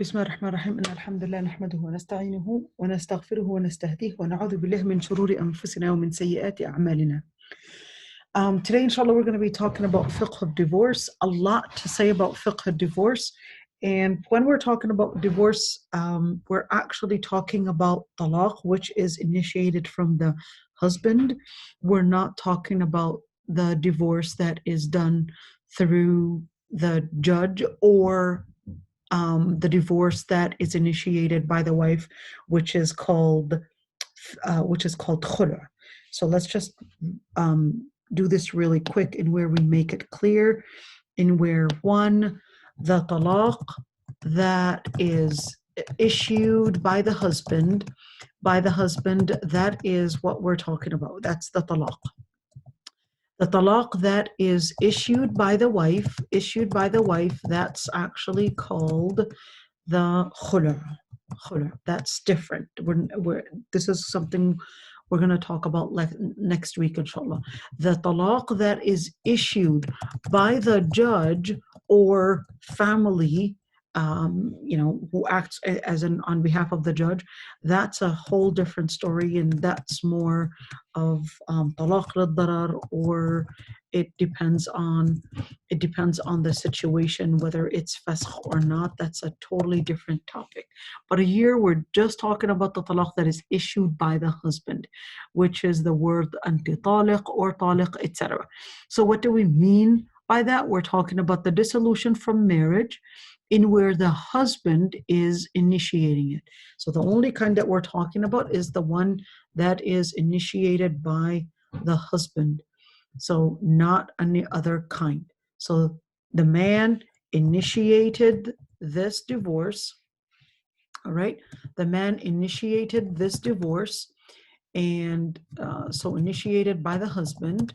بسم الله الرحمن الرحيم إن الحمد لله نحمده ونستعينه ونستغفره ونستهديه ونعوذ بالله من شرور أنفسنا ومن سيئات أعمالنا. Today, inshallah, we're going to be talking about fiqh of divorce. A lot to say about fiqh of divorce. And when we're talking about divorce, we're actually talking about talaq, which is initiated from the husband. We're not talking about the divorce that is done through the judge or the divorce that is initiated by the wife, which is called khula. So let's just do this really quick in where we make it clear. In where one, the talaq that is issued by the husband, that is what we're talking about. That's the talaq. The talaq that is issued by the wife, that's actually called the khula. That's different. This is something we're going to talk about next week, inshallah. The talaq that is issued by the judge or family, who acts on behalf of the judge, that's a whole different story, and that's more of talaq al-darar, or it depends on the situation, whether it's fasakh or not. That's a totally different topic. But here we're just talking about the talaq that is issued by the husband, which is the word anti taliq or taliq, etc. So what do we mean by that? We're talking about the dissolution from marriage in where the husband is initiating it. So the only kind that we're talking about is the one that is initiated by the husband. So not any other kind. So the man initiated this divorce. All right. The man initiated this divorce, and so initiated by the husband,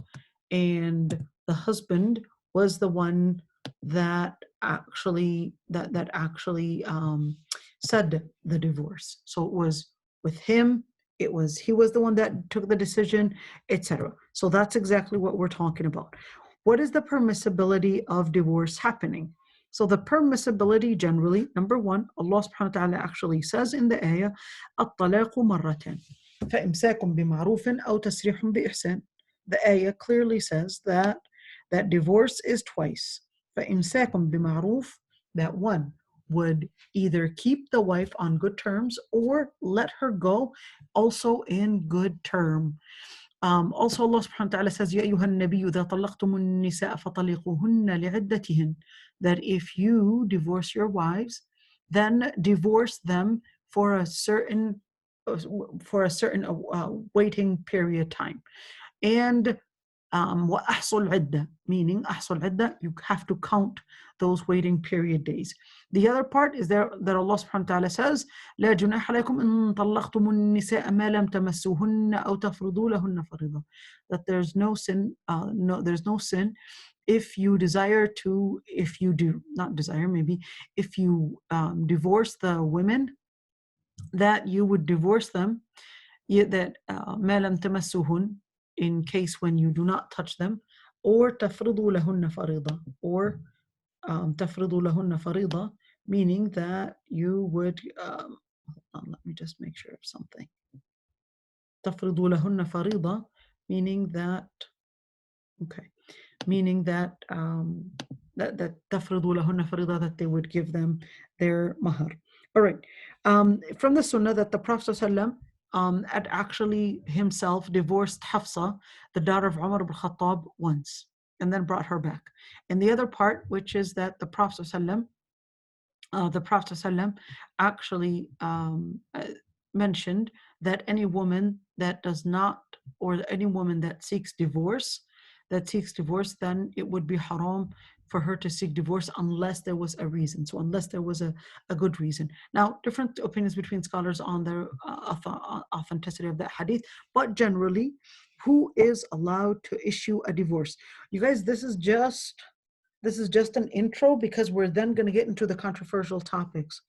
and the husband was the one that actually said the divorce. So it was with him. He was the one that took the decision, etc. So that's exactly what we're talking about. What is the permissibility of divorce happening? So the permissibility generally, number one, Allah subhanahu wa ta'ala actually says in the ayah, الطلاق مرتين فإمساك بمعروف أو تسريح بإحسان. The ayah clearly says that divorce is twice. فإمساك بمعروف, that one would either keep the wife on good terms or let her go also in good term. Also Allah subhanahu wa ta'ala says, يا أيها النبي إذا طلقتم النساء فطلقوهن لعدتهن, that if you divorce your wives, then divorce them for a certain waiting period time. And وأحصوا العدة, meaning أحصوا العدة, you have to count those waiting period days. The other part is that Allah subhanahu wa ta'ala says, لا جناح عليكم إن طلقتم النساء ما لم تمسوهن أو تفرضوا لهن فريضة. That there's no sin, if you divorce the women, that you would divorce them, that ما لم تمسوهن, in case when you do not touch them, or تفرضوا لهن فريضة, or تفرضوا لهن فريضة, meaning that you would let me just make sure of something. تفرضوا لهن فريضة, meaning that that تفرضوا لهن فريضة, that they would give them their mahar. All right. From the sunnah that the Prophet ﷺ had actually himself divorced Hafsa, the daughter of Umar ibn Khattab, once, and then brought her back. And the other part, which is that the Prophet ﷺ actually mentioned that any woman that does not, or any woman that seeks divorce, then it would be haram for her to seek divorce unless there was a reason. So unless there was a good reason. Now, different opinions between scholars on the authenticity of that hadith, but generally, who is allowed to issue a divorce? You guys, this is just an intro, because we're then going to get into the controversial topics.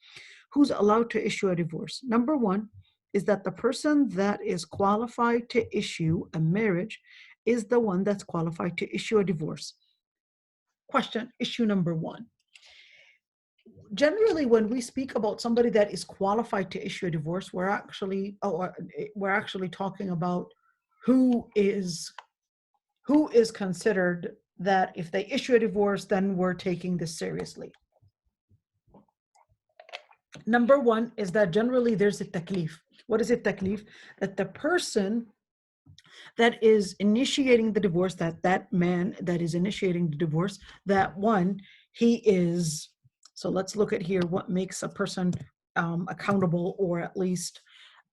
Who's allowed to issue a divorce? Number one is that the person that is qualified to issue a marriage is the one that's qualified to issue a divorce. Question, issue number one. generally, when we speak about somebody that is qualified to issue a divorce, we're actually talking about who is considered that if they issue a divorce, then we're taking this seriously. Number one is that generally there's a taklif. What is it, taklif? That the person that is initiating the divorce, that man that is initiating the divorce, that one, he is, so let's look at here what makes a person accountable, or at least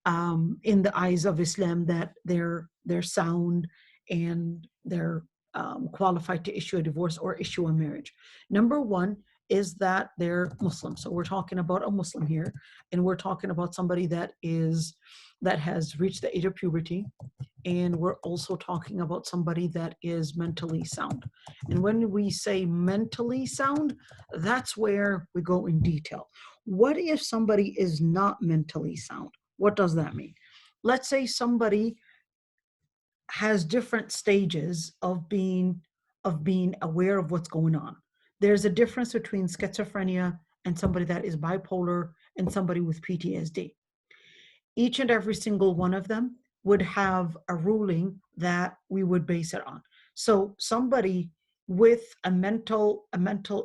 in the eyes of Islam, that they're sound and they're qualified to issue a divorce or issue a marriage. Number one is that they're Muslim. So we're talking about a Muslim here, and we're talking about somebody that has reached the age of puberty, and we're also talking about somebody that is mentally sound. And when we say mentally sound, that's where we go in detail. What if somebody is not mentally sound? What does that mean? Let's say somebody has different stages of being aware of what's going on. There's a difference between schizophrenia and somebody that is bipolar and somebody with PTSD. Each and every single one of them would have a ruling that we would base it on. So somebody with a mental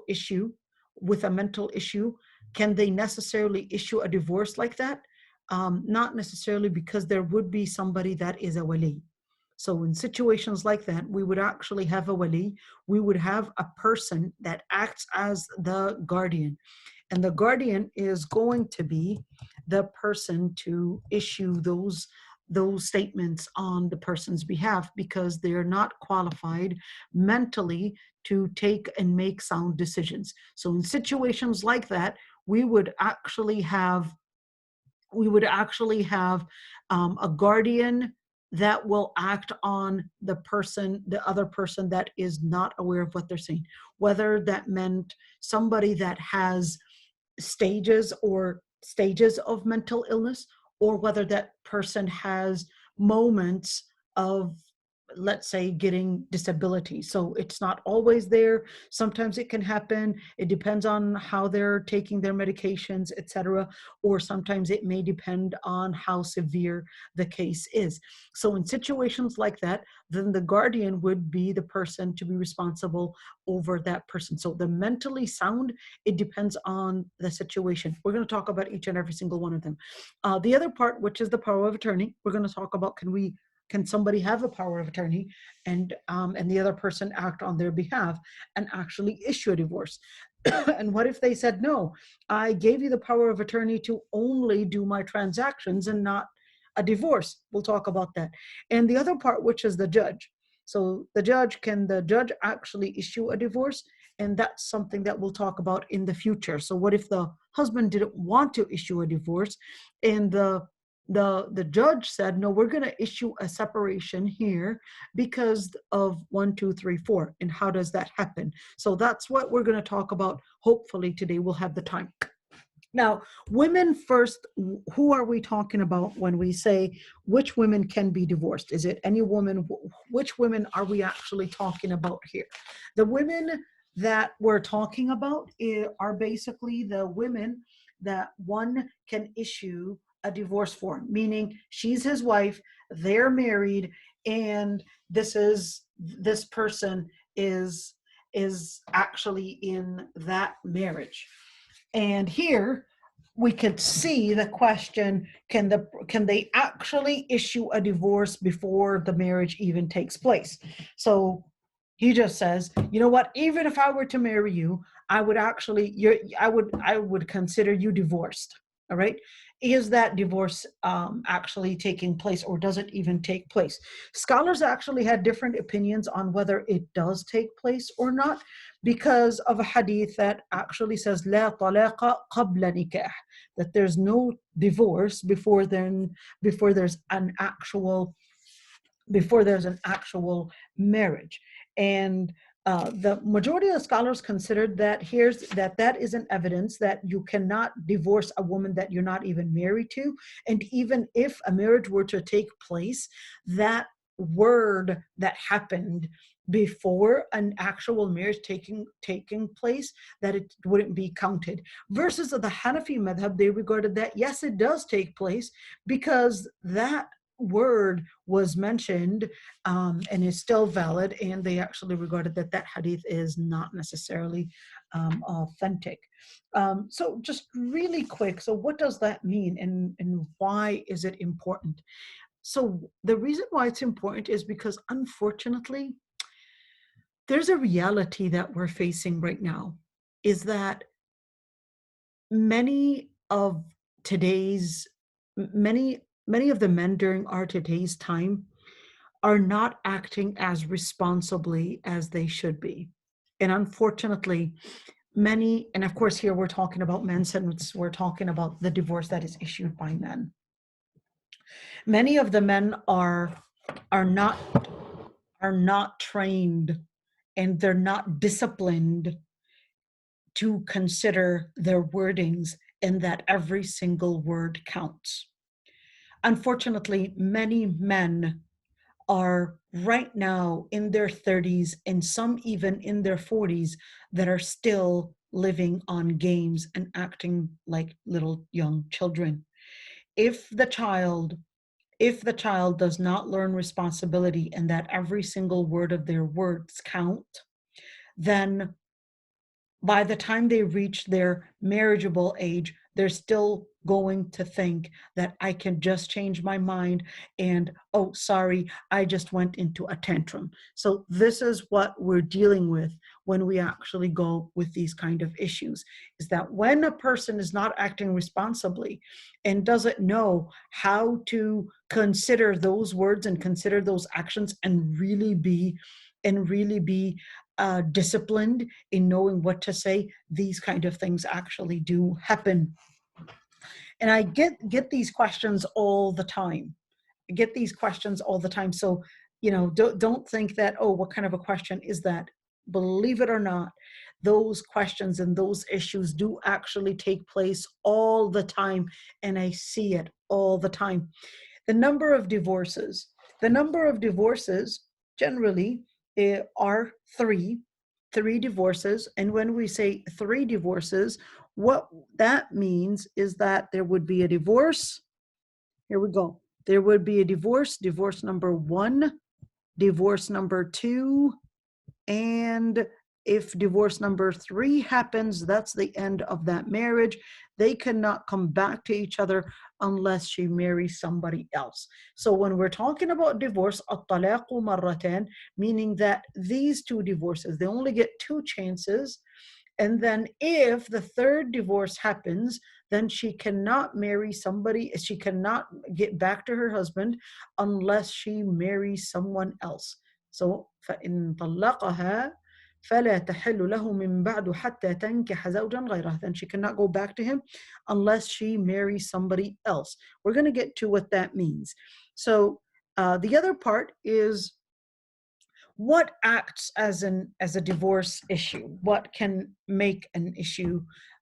issue, can they necessarily issue a divorce like that? Not necessarily, because there would be somebody that is a wali. So in situations like that, we would actually have a wali. We would have a person that acts as the guardian. And the guardian is going to be the person to issue those statements on the person's behalf, because they're not qualified mentally to take and make sound decisions. So in situations like that, we would actually have a guardian that will act on the other person that is not aware of what they're saying, whether that meant somebody that has stages of mental illness, or whether that person has moments of, let's say, getting disability. So it's not always there. Sometimes it can happen. It depends on how they're taking their medications, etc. Or sometimes it may depend on how severe the case is. So in situations like that, then the guardian would be the person to be responsible over that person. So the mentally sound, it depends on the situation. We're going to talk about each and every single one of them. The other part, which is the power of attorney, we're going to talk about, can somebody have a power of attorney and the other person act on their behalf and actually issue a divorce? And what if they said, no, I gave you the power of attorney to only do my transactions and not a divorce? We'll talk about that. And the other part, which is the judge. So can the judge actually issue a divorce? And that's something that we'll talk about in the future. So what if the husband didn't want to issue a divorce, and the judge said, no, we're going to issue a separation here because of 1, 2, 3, 4. And how does that happen? So that's what we're going to talk about. Hopefully today we'll have the time. Now, women first, who are we talking about when we say which women can be divorced? Is it any woman? Which women are we actually talking about here? The women that we're talking about are basically the women that one can issue a divorce for, meaning she's his wife, they're married, and this person is actually in that marriage. And here we could see the question, can they actually issue a divorce before the marriage even takes place? So he just says, you know what, even if I were to marry you, I would consider you divorced. All right. Is that divorce actually taking place, or does it even take place? Scholars actually had different opinions on whether it does take place or not, because of a hadith that actually says لا طلاق قبل نكاح, that there's no divorce before there's an actual marriage. And the majority of scholars considered that that is an evidence that you cannot divorce a woman that you're not even married to. And even if a marriage were to take place, that word that happened before an actual marriage taking place, that it wouldn't be counted. Versus the Hanafi madhab, they regarded that yes, it does take place because that word was mentioned and is still valid, and they actually regarded that that hadith is not necessarily authentic. So just really quick, so what does that mean, and why is it important? So the reason why it's important is because, unfortunately, there's a reality that we're facing right now, is that many of today's many of the men during our today's time are not acting as responsibly as they should be. And unfortunately, many, and of course here we're talking about men, since we're talking about the divorce that is issued by men. Many of the men are not trained, and they're not disciplined to consider their wordings, and that every single word counts. Unfortunately, many men are right now in their 30s, and some even in their 40s, that are still living on games and acting like little young children. If the child does not learn responsibility, and that every single word of their words count, then by the time they reach their marriageable age, they're still going to think that I can just change my mind, and, oh, sorry, I just went into a tantrum. So this is what we're dealing with when we actually go with these kind of issues, is that when a person is not acting responsibly and doesn't know how to consider those words and consider those actions, and really be disciplined in knowing what to say, these kind of things actually do happen. And I get these questions all the time. So, don't think that, oh, what kind of a question is that? Believe it or not, those questions and those issues do actually take place all the time, and I see it all the time. The number of divorces generally are three divorces. And when we say three divorces, what that means is that there would be a divorce. Here we go. There would be a divorce number 1, divorce number 2, and if divorce number 3 happens, that's the end of that marriage. They cannot come back to each other unless she marries somebody else. So when we're talking about divorce, الطلاق مرتين, meaning that these 2 divorces, they only get 2 chances. And then if the third divorce happens, then she cannot get back to her husband unless she marries someone else. So فإن طلقها فلا تحل له من بعد حتى تنكح زوجا غيره. Then she cannot go back to him unless she marries somebody else. We're going to get to what that means. So the other part is what acts as a divorce issue. What can make an issue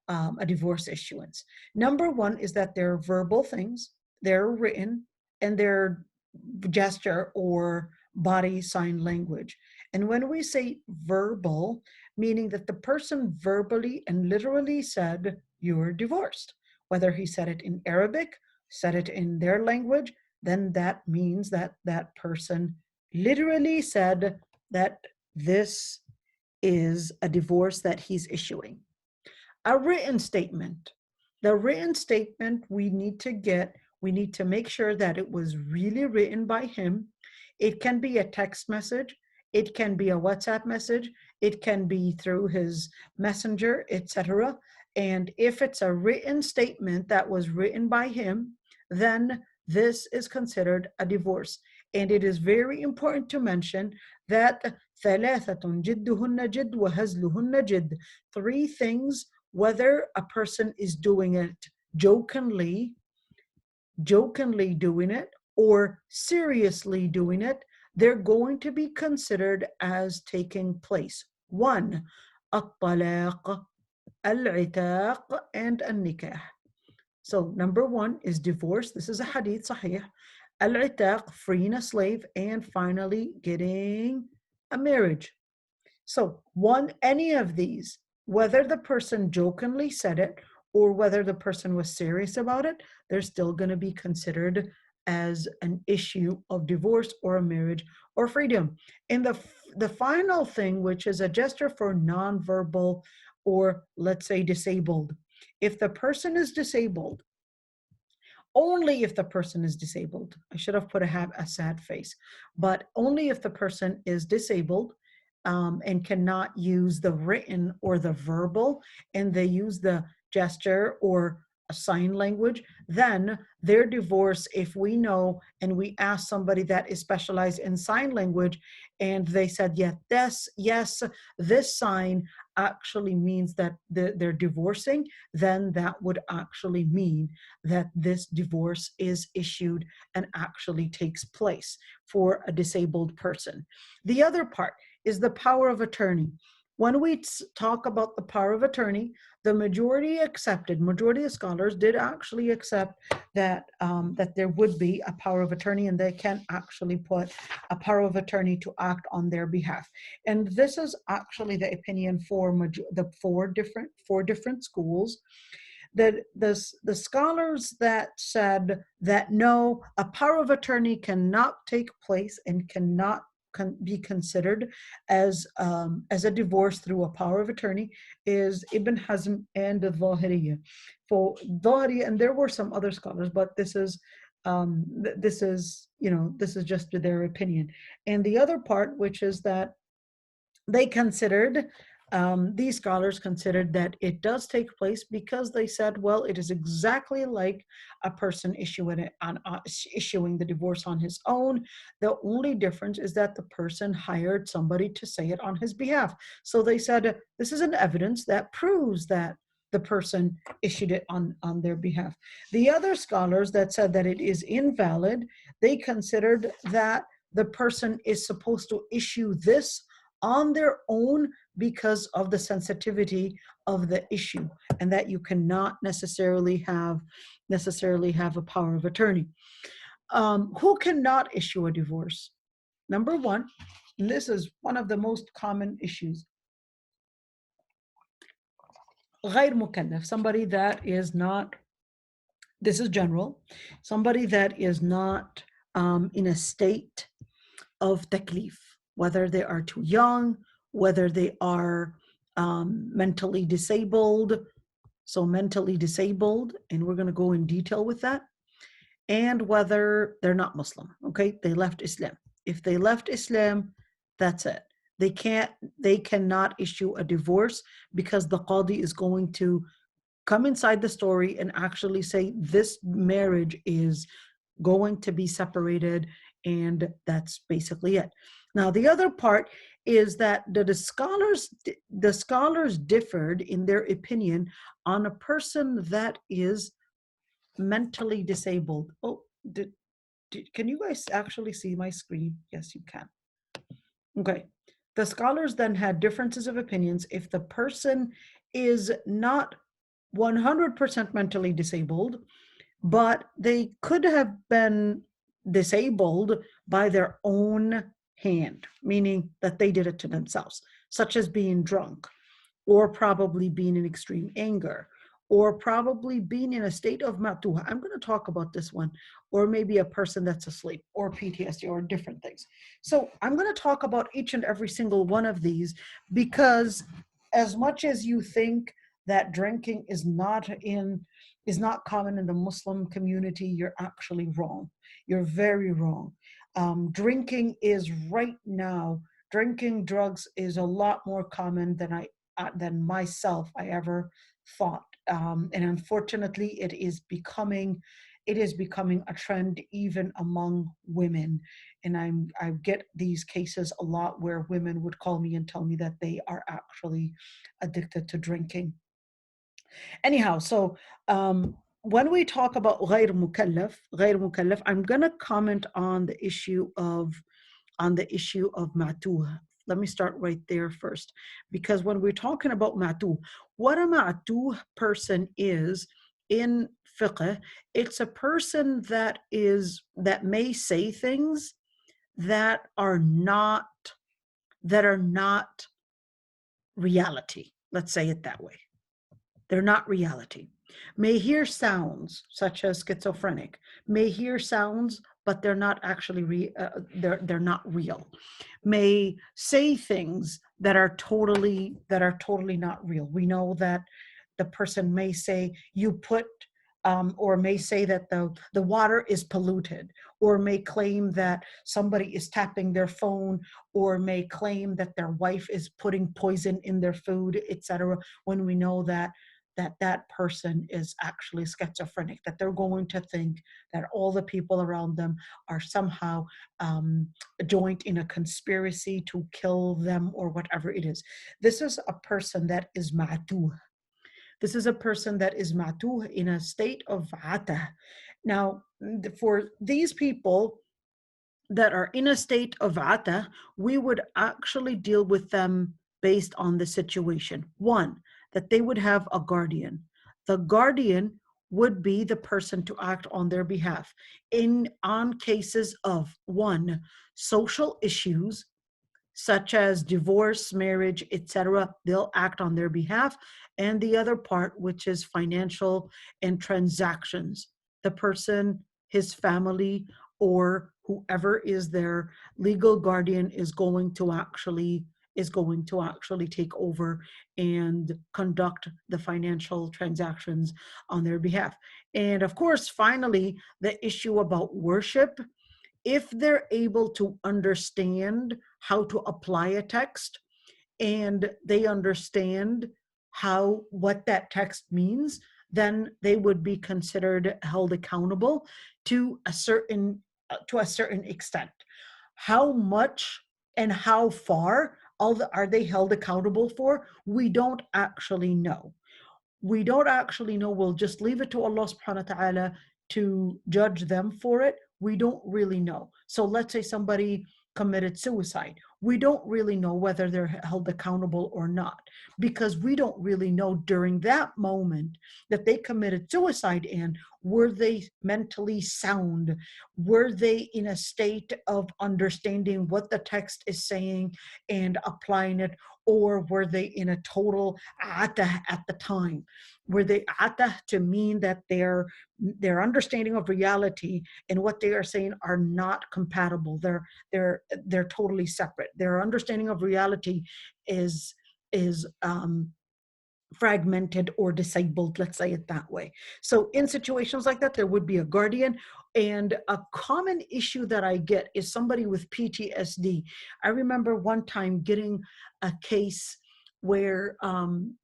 a divorce issuance? Number 1 is that they're verbal things, they're written, and they're gesture or body sign language. And when we say verbal, meaning that the person verbally and literally said, you're divorced, whether he said it in Arabic, said it in their language, then that means that that person literally said that this is a divorce that he's issuing. A written statement. The written statement we need to make sure that it was really written by him. It can be a text message, it can be a WhatsApp message, it can be through his messenger, etc. And if it's a written statement that was written by him, then this is considered a divorce. And it is very important to mention that ثلاثة جدهن جد وهزلهن جد. 3 things, whether a person is doing it jokingly doing it, or seriously doing it, they're going to be considered as taking place. 1, الطلاق, العتاق, and النكاح. So number 1 is divorce. This is a hadith sahih. Al-itaq, freeing a slave, and finally getting a marriage. So any of these, whether the person jokingly said it or whether the person was serious about it, they're still going to be considered as an issue of divorce or a marriage or freedom. And the final thing, which is a gesture for nonverbal or let's say disabled. If the person is disabled, only if the person is disabled, I should have put a sad face, but only if the person is disabled and cannot use the written or the verbal, and they use the gesture or a sign language, then their divorce, if we know and we ask somebody that is specialized in sign language and they said, yes, this sign actually means that they're divorcing, then that would actually mean that this divorce is issued and actually takes place for a disabled person. The other part is the power of attorney. When we talk about the power of attorney, the majority of scholars did actually accept that that there would be a power of attorney and they can actually put a power of attorney to act on their behalf. And this is actually the opinion for the four different schools. That the scholars that said that no, a power of attorney cannot take place and cannot be considered as a divorce through a power of attorney is Ibn Hazm and the Zahiriyya. For Zahiriyya, and there were some other scholars, but this is just their opinion. And the other part, which is that they considered, these scholars considered that it does take place because they said, well, it is exactly like a person issuing the divorce on his own. The only difference is that the person hired somebody to say it on his behalf. So they said, this is an evidence that proves that the person issued it on their behalf. The other scholars that said that it is invalid, they considered that the person is supposed to issue this on their own because of the sensitivity of the issue, and that you cannot necessarily have a power of attorney. Who cannot issue a divorce? Number one, and this is one of the most common issues, غير مكلف, somebody that is not, this is general, somebody that is not in a state of taklif, whether they are too young, whether they are mentally disabled. So mentally disabled, and we're going to go in detail with that, and whether they're not Muslim. Okay, they left Islam. If they left Islam, that's it. They cannot issue a divorce because the qadi is going to come inside the story and actually say this marriage is going to be separated, and that's basically it. Now, the other part is that the scholars differed in their opinion on a person that is mentally disabled. Oh, can you guys actually see my screen? Yes, you can. Okay. The scholars then had differences of opinions if the person is not 100% mentally disabled, but they could have been disabled by their own hand, meaning that they did it to themselves, such as being drunk, or probably being in extreme anger, or probably being in a state of matuha. I'm going to talk about this one, or maybe a person that's asleep, or PTSD, or different things. So I'm going to talk about each and every single one of these, because as much as you think that drinking is not common in the Muslim community, you're actually wrong. You're very wrong. Drinking is right now, drinking drugs is a lot more common than myself I ever thought. And unfortunately, it is becoming a trend even among women. And I get these cases a lot where women would call me and tell me that they are actually addicted to drinking. Anyhow, so when we talk about غير مكلف, I'm going to comment on the issue of ma'tuh. Let me start right there first, because when we're talking about ma'tuh, what a ma'tuh person is in fiqh, it's a person that may say things that are not that are not reality. Let's say it that way. They're not reality. May hear sounds such as schizophrenic, may hear sounds, but they're not actually they're not real. May say things that are totally not real. We know that the person may say you put or may say that the water is polluted, or may claim that somebody is tapping their phone, or may claim that their wife is putting poison in their food, etc., when we know that that person is actually schizophrenic, that they're going to think that all the people around them are somehow joined in a conspiracy to kill them or whatever it is. This is a person that is ma'tuh. This is a person that is ma'tuh, in a state of atah. Now, for these people that are in a state of atah, we would actually deal with them based on the situation. One, that they would have a guardian. The guardian would be the person to act on their behalf on cases of, one, social issues such as divorce, marriage, etc. They'll act on their behalf. And the other part, which is financial and transactions, the person, his family, or whoever is their legal guardian is going to actually take over and conduct the financial transactions on their behalf. And of course, finally, the issue about worship, if they're able to understand how to apply a text, and they understand what that text means, then they would be considered held accountable to a certain extent. How much and how far are they held accountable for? We don't actually know. We'll just leave it to Allah subhanahu wa ta'ala to judge them for it. We don't really know. So let's say somebody committed suicide. We don't really know whether they're held accountable or not, because we don't really know during that moment that they committed suicide, and were they mentally sound? Were they in a state of understanding what the text is saying and applying it? Or were they in a total atah at the time? Were they atah to mean that their understanding of reality and what they are saying are not compatible? They're totally separate. Their understanding of reality is fragmented or disabled, let's say it that way. So in situations like that, there would be a guardian. And a common issue that I get is somebody with PTSD. I remember one time getting a case where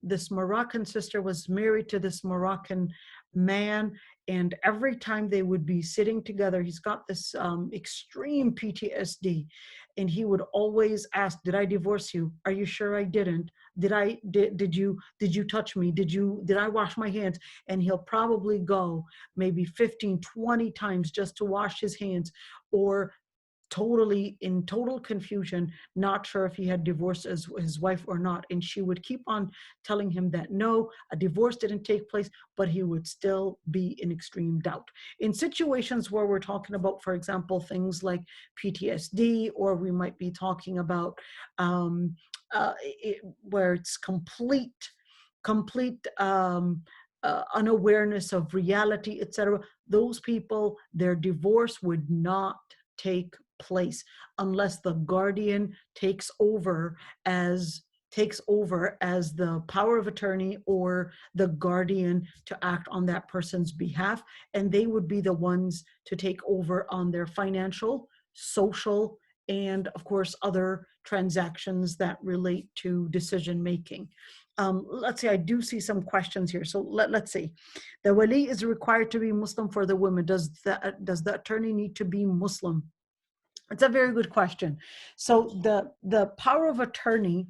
this Moroccan sister was married to this Moroccan man, and every time they would be sitting together, he's got this extreme PTSD, and he would always ask, did I divorce you? Are you sure I didn't? Did you touch me? Did I wash my hands? And he'll probably go maybe 15, 20 times just to wash his hands, or in total confusion, not sure if he had divorced his wife or not. And she would keep on telling him that no, a divorce didn't take place, but he would still be in extreme doubt. In situations where we're talking about, for example, things like PTSD, or we might be talking about where it's complete unawareness of reality, etc., those people, their divorce would not take place unless the guardian takes over as the power of attorney, or the guardian to act on that person's behalf. And they would be the ones to take over on their financial, social, and of course other transactions that relate to decision making. Let's see, I do see some questions here. So let's see. The wali is required to be Muslim for the women. Does the attorney need to be Muslim? It's a very good question. So the power of attorney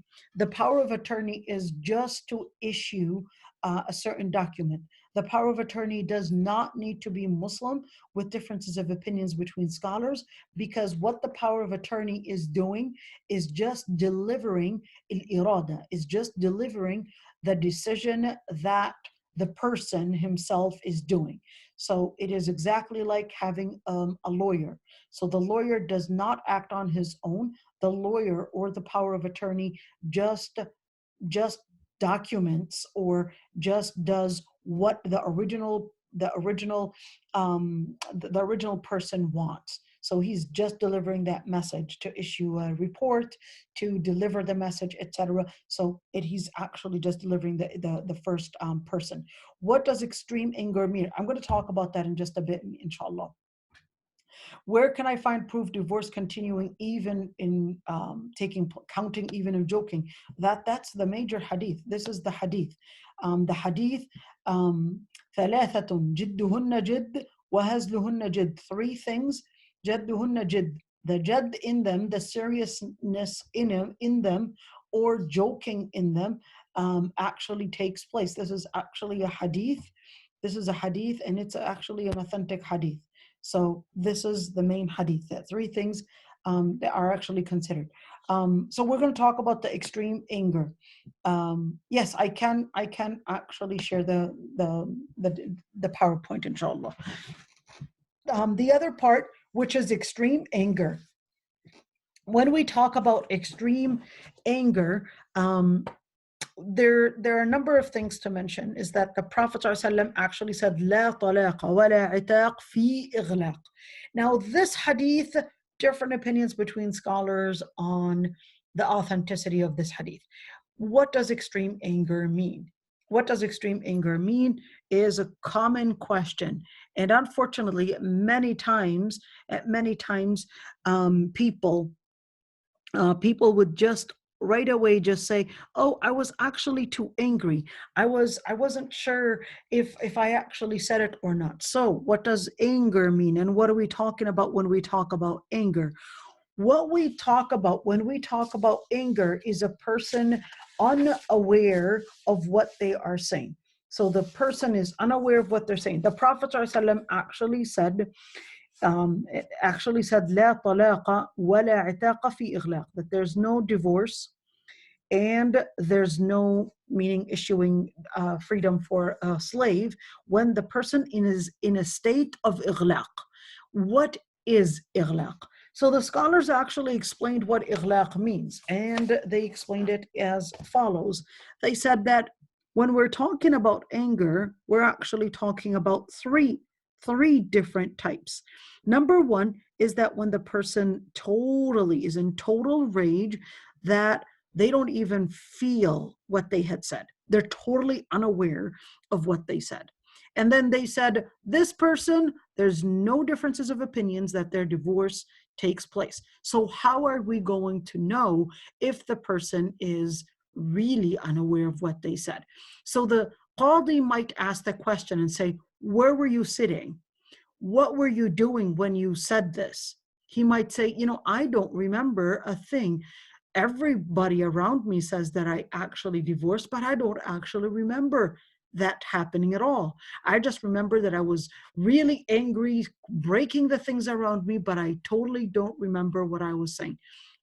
is just to issue a certain document. The power of attorney does not need to be Muslim, with differences of opinions between scholars, because what the power of attorney is doing is just delivering al-irada, is just delivering the decision that the person himself is doing. So it is exactly like having a lawyer. So the lawyer does not act on his own. the lawyer or the power of attorney just documents or just does what the original person wants. So he's just delivering that message to issue a report, to deliver the message, etc. So he's actually just delivering the first person. What does extreme anger mean? I'm going to talk about that in just a bit, inshallah. Where can I find proof divorce continuing even in counting even in joking? That's the major hadith. This is the hadith. The hadith, ثلاثة جدهن جد وهزلهن جد. Three things, جدهن جد. The jad in them, the seriousness in them, or joking in them, actually takes place. This is actually a hadith. This is a hadith, and it's actually an authentic hadith. So this is the main hadith, that three things that are actually considered. So we're going to talk about the extreme anger. Yes, I can actually share the PowerPoint, inshallah. The other part, which is extreme anger. When we talk about extreme anger, there are a number of things to mention. Is that the Prophet ﷺ actually said, لا طلاق ولا عتاق في إغلاق. Now this hadith, different opinions between scholars on the authenticity of this hadith. What does extreme anger mean? What does extreme anger mean is a common question. And unfortunately, many times, people would just right away just say, oh, I was actually too angry. I wasn't sure if I actually said it or not. So what does anger mean? And what are we talking about when we talk about anger? What we talk about when we talk about anger is a person unaware of what they are saying. So the person is unaware of what they're saying. The Prophet ﷺ actually said, لا طلاق ولا عتاق في إغلاق, that there's no divorce and there's no, meaning issuing freedom for a slave when the person is in a state of إغلاق. What is إغلاق? So the scholars actually explained what إغلاق means, and they explained it as follows. They said that when we're talking about anger, we're actually talking about three different types. Number one is that when the person totally is in total rage, that they don't even feel what they had said. They're totally unaware of what they said. And then they said, this person, there's no differences of opinions that their divorce takes place. So how are we going to know if the person is really unaware of what they said? So the qadi might ask the question and say, where were you sitting? What were you doing when you said this? He might say, I don't remember a thing. Everybody around me says that I actually divorced, but I don't actually remember that happening at all. I just remember that I was really angry, breaking the things around me, but I totally don't remember what I was saying.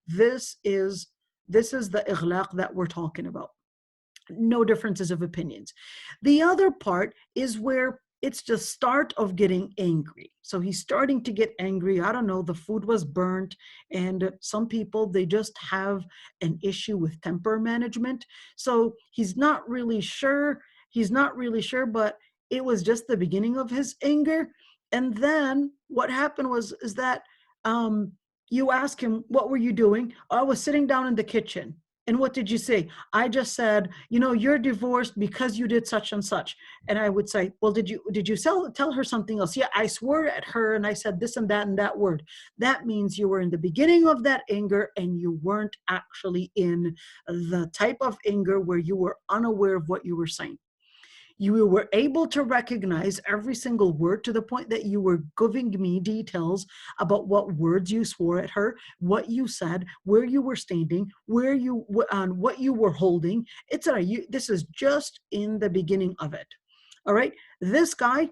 This is the ighlaq that we're talking about. No differences of opinions. The other part is where it's the start of getting angry. So he's starting to get angry. I don't know, the food was burnt. And some people, they just have an issue with temper management. So he's not really sure, but it was just the beginning of his anger. And then what happened is that you ask him, what were you doing? I was sitting down in the kitchen. And what did you say? I just said, you're divorced because you did such and such. And I would say, well, did you tell her something else? Yeah, I swore at her and I said this and that word. That means you were in the beginning of that anger and you weren't actually in the type of anger where you were unaware of what you were saying. You were able to recognize every single word to the point that you were giving me details about what words you swore at her, what you said, where you were standing, what you were holding, etc. This is just in the beginning of it. All right. This guy,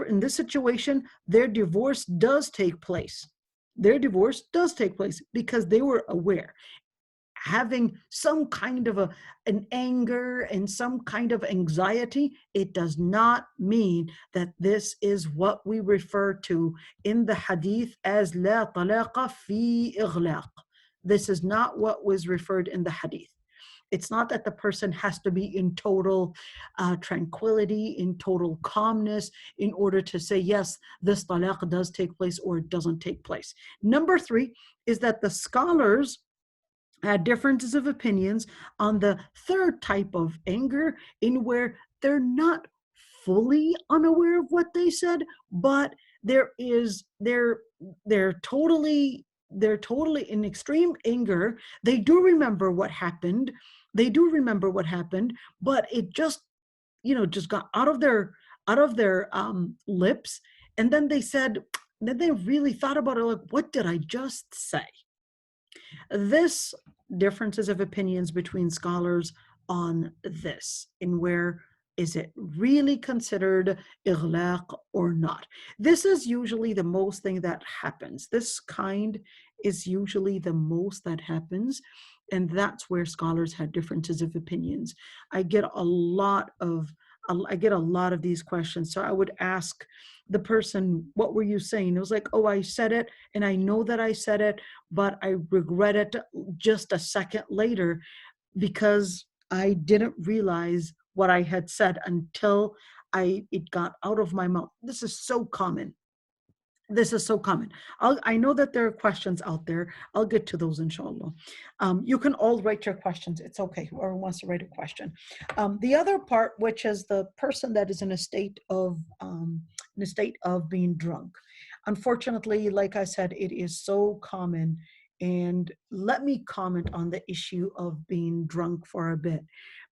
in this situation, their divorce does take place. Their divorce does take place because they were aware. Having some kind of an anger and some kind of anxiety, it does not mean that this is what we refer to in the hadith as la talaqa fi ighlaq. This is not what was referred in the hadith. It's not that the person has to be in total tranquility, in total calmness, in order to say, yes, this talaq does take place or it doesn't take place. Number three is that the scholars had differences of opinions on the third type of anger, in where they're not fully unaware of what they said, but they're totally in extreme anger. They do remember what happened. But it just just got out of their lips, and then they really thought about it, like, what did I just say? This differences of opinions between scholars on this, in where is it really considered ighlaq or not. This is usually the most thing that happens. This kind is usually the most that happens, and that's where scholars had differences of opinions. I get a lot of these questions. So I would ask the person, what were you saying? It was like, oh, I said it, and I know that I said it, but I regret it just a second later, because I didn't realize what I had said until it got out of my mouth. This is so common. I know that there are questions out there. I'll get to those, inshallah. You can all write your questions. It's okay, whoever wants to write a question. The other part, which is the person that is in a state of being drunk. Unfortunately, like I said, it is so common. And let me comment on the issue of being drunk for a bit,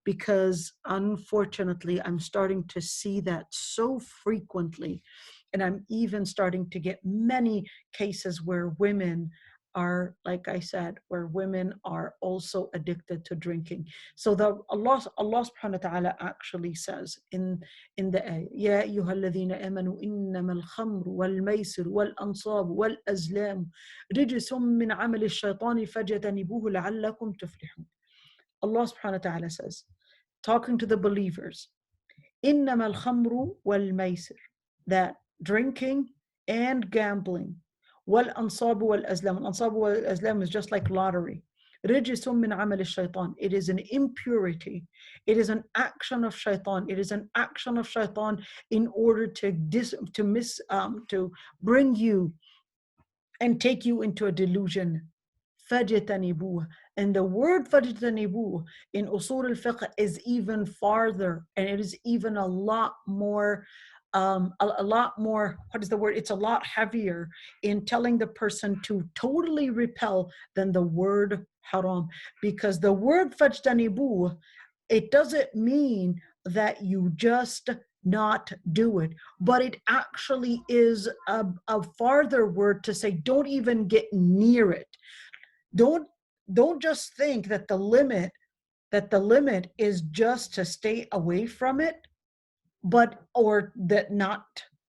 because unfortunately, I'm starting to see that so frequently. And I'm even starting to get many cases where women are, like I said, where women are also addicted to drinking. So Allah subhanahu wa ta'ala actually says in the ayah, Ya ayyuha alladhina amanu innama al-khamru wal-maysir wal-ansab wal-azlam rijsum min amal ash-shaytani fajtanibuhu la'allakum tuflihun. Allah subhanahu wa ta'ala says, talking to the believers, innama al-khamru wal-maysir, that drinking and gambling, wal ansab wal azlam. Ansab wal azlam is just like lottery. Rijsum min amal shaitan. It is an impurity. It is an action of shaitan. It is an action of shaitan in order to bring you and take you into a delusion. فَجْتَنِبُوهُ. And the word فَجْتَنِبُوهُ in usul al-fiqh is even farther, and it is even a lot more, what is the word? It's a lot heavier in telling the person to totally repel than the word haram. Because the word فَجْتَنِبُوهُ, it doesn't mean that you just not do it, but it actually is a farther word to say, don't even get near it. Don't just think that the limit is just to stay away from it, or that not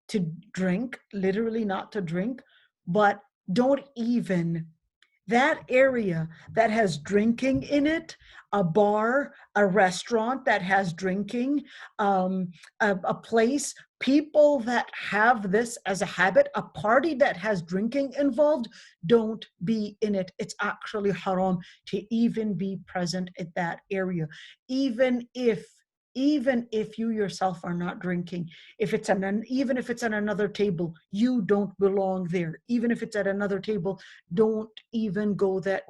to drink, literally not to drink, but don't even, that area that has drinking in it, a bar, a restaurant that has drinking, a place, people that have this as a habit, a party that has drinking involved, don't be in it. It's actually haram to even be present at that area, even if you yourself are not drinking. Even if it's at another table, you don't belong there. Even if it's at another table, don't even go that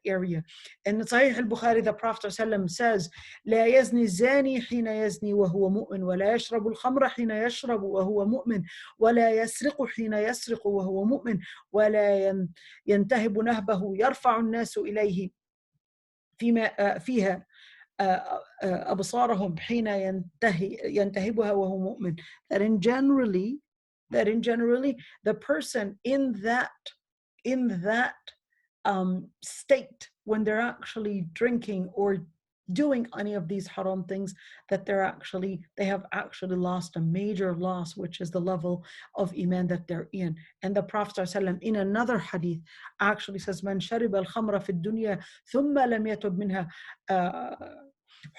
area. And in Sahih al-Bukhari, the Prophet ﷺ says, لا يزني الزاني حين يزني وهو مؤمن ولا يشرب الخمر حين يشرب وهو مؤمن ولا يسرق حين يسرق وهو مؤمن ولا ينتهب نهبه يرفع الناس إليه فيها أبصارهم حين ينتهبها وهو مؤمن. That in generally, the person in that state, when they're actually drinking or doing any of these haram things, that they have actually lost a major loss, which is the level of iman that they're in. And the Prophet ﷺ in another hadith actually says, Man shariba al-khamra fi dunya thumma lam yatub minha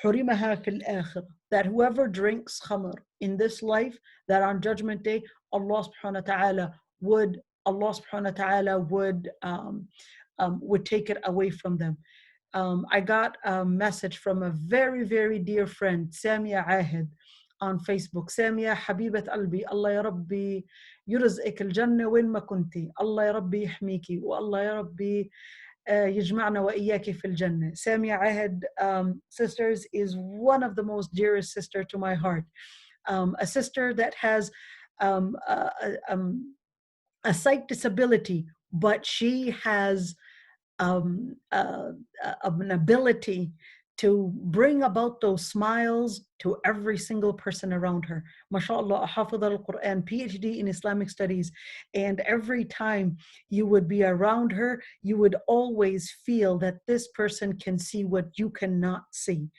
حُرِمَهَا فِي الْآخِرَةِ. That whoever drinks khamr in this life, that on Judgment Day, Allah subhanahu wa ta'ala would would take it away from them. I got a message from a very, very dear friend, Samia Ahed, on Facebook. Samia حبيبة قلبي, الله يا ربي يرزقك الجنة وين ما كنتي, الله يا ربي يحميكي, والله يا ربي يجمعنا وإياكي في الجنة. Samia Ahed, sisters, is one of the most dearest sister to my heart. A sister that has um, a sight disability, but she has an ability to bring about those smiles to every single person around her. MashaAllah, Hafidh al-Quran, PhD in Islamic studies. And every time you would be around her, you would always feel that this person can see what you cannot see,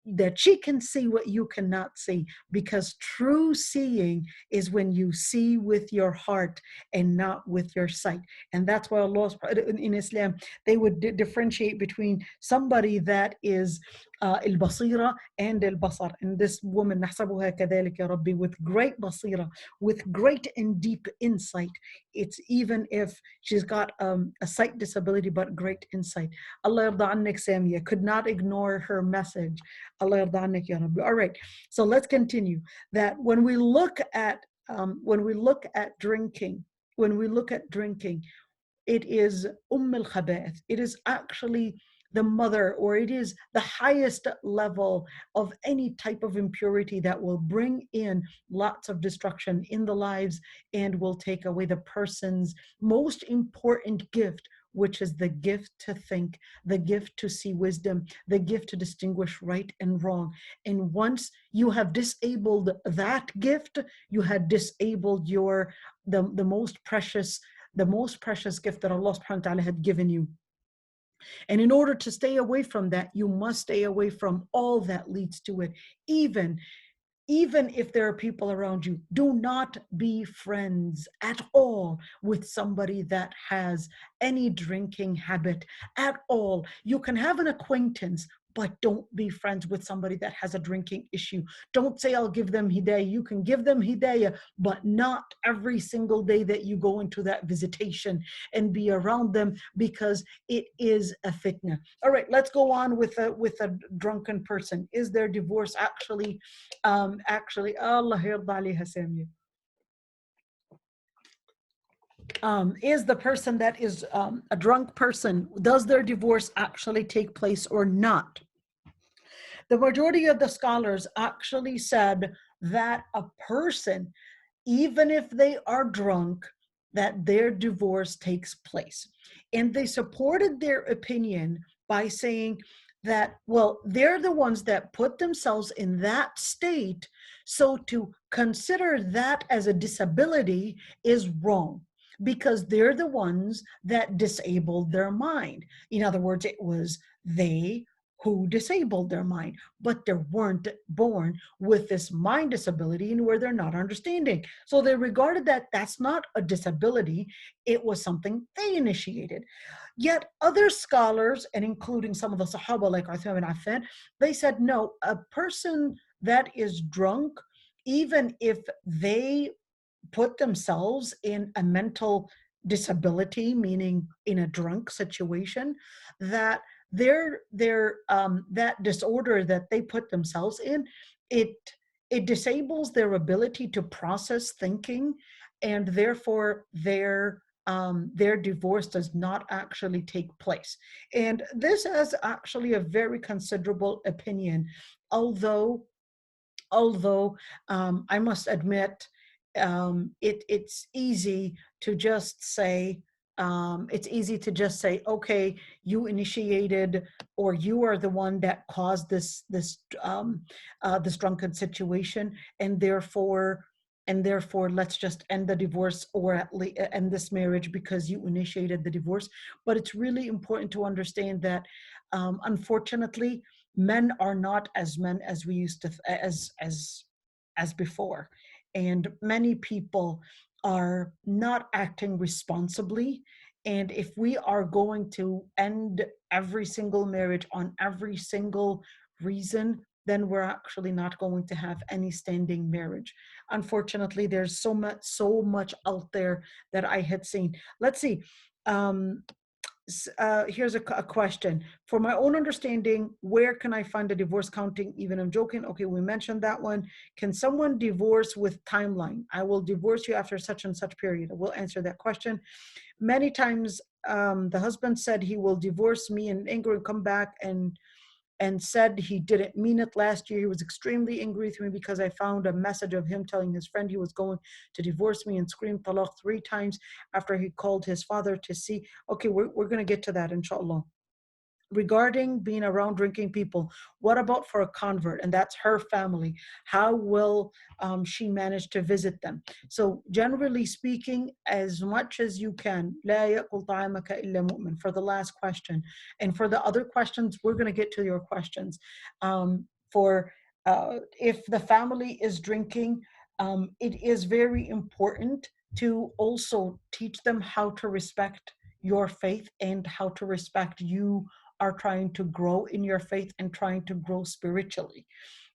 that she can see what you cannot see, because true seeing is when you see with your heart and not with your sight. And that's why Allah in Islam, they would differentiate between somebody that is al-basira and al-basar. And this woman, نحسبها كذلك يا ربي, with great basira, with great and deep insight. It's even if she's got a sight disability, but great insight. Allah yarda annak Samia, could not ignore her message. Allah yarda annak ya Rabbi. All right, so let's continue. That when we look at drinking, it is al khaba'ith. It is actually the mother, or it is the highest level of any type of impurity that will bring in lots of destruction in the lives and will take away the person's most important gift, which is the gift to think, the gift to see wisdom, the gift to distinguish right and wrong. And once you have disabled that gift, you have disabled the most precious gift that Allah subhanahu wa ta'ala had given you. And in order to stay away from that, you must stay away from all that leads to it. Even if there are people around you, do not be friends at all with somebody that has any drinking habit at all. You can have an acquaintance, but don't be friends with somebody that has a drinking issue. Don't say, I'll give them hidayah. You can give them hidayah, but not every single day that you go into that visitation and be around them, because it is a fitna. All right, let's go on with a drunken person. Is their divorce actually, Allah yarda alayha Samia. Is the person that is a drunk person, does their divorce actually take place or not? The majority of the scholars actually said that a person, even if they are drunk, that their divorce takes place. And they supported their opinion by saying that, well, they're the ones that put themselves in that state, so to consider that as a disability is wrong, because they're the ones that disabled their mind. In other words, it was they who disabled their mind, but they weren't born with this mind disability and where they're not understanding. So they regarded that that's not a disability, it was something they initiated. Yet other scholars, and including some of the Sahaba like Uthman bin Affan, they said no, a person that is drunk, even if they put themselves in a mental disability, meaning in a drunk situation, that that disorder that they put themselves in, it disables their ability to process thinking, and therefore their divorce does not actually take place. And this is actually a very considerable opinion, although I must admit, it's easy to just say, okay, you initiated, or you are the one that caused this drunken situation, and therefore let's just end the divorce, or at least end this marriage because you initiated the divorce. But it's really important to understand that unfortunately, men are not as men as we used to as before, and many people are not acting responsibly. And if we are going to end every single marriage on every single reason, then we're actually not going to have any standing marriage. Unfortunately, there's so much out there that I had seen. Let's see. Here's a question. For my own understanding, where can I find a divorce counting? Even I'm joking. Okay, we mentioned that one. Can someone divorce with timeline? I will divorce you after such and such period. We'll answer that question. Many times, the husband said he will divorce me in anger and come back and said he didn't mean it last year. He was extremely angry with me because I found a message of him telling his friend he was going to divorce me and screamed talaq 3 times after he called his father to see. Okay, we're going to get to that, inshallah. Regarding being around drinking people, what about for a convert and that's her family? How will she manage to visit them? So generally speaking, as much as you can, لا يأكل طعامك إلا مؤمن, for the last question. And for the other questions, we're going to get to your questions. For if the family is drinking, it is very important to also teach them how to respect your faith and how to respect you are trying to grow in your faith and trying to grow spiritually.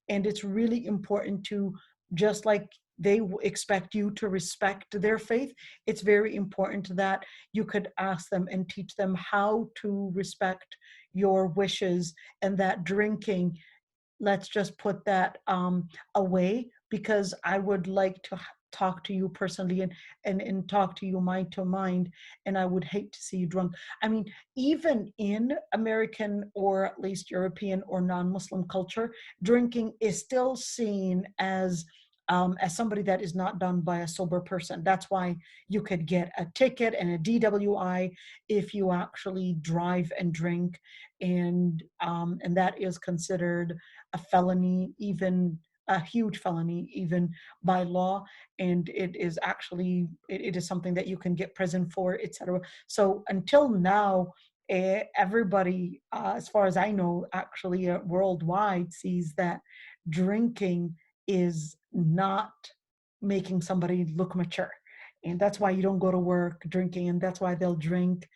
And it's really important to, just like they expect you to respect their faith, it's very important that you could ask them and teach them how to respect your wishes, and that drinking, let's just put that away, because I would like to talk to you personally and talk to you mind to mind, and I would hate to see you drunk. I mean, even in American or at least European or non-Muslim culture, drinking is still seen as somebody that is not done by a sober person. That's why you could get a ticket and a DWI if you actually drive and drink, and that is considered a felony, even a huge felony, even by law. And it is actually, it is something that you can get prison for, etc. So until now, everybody, as far as I know, actually worldwide sees that drinking is not making somebody look mature. And that's why you don't go to work drinking, and that's why they'll drink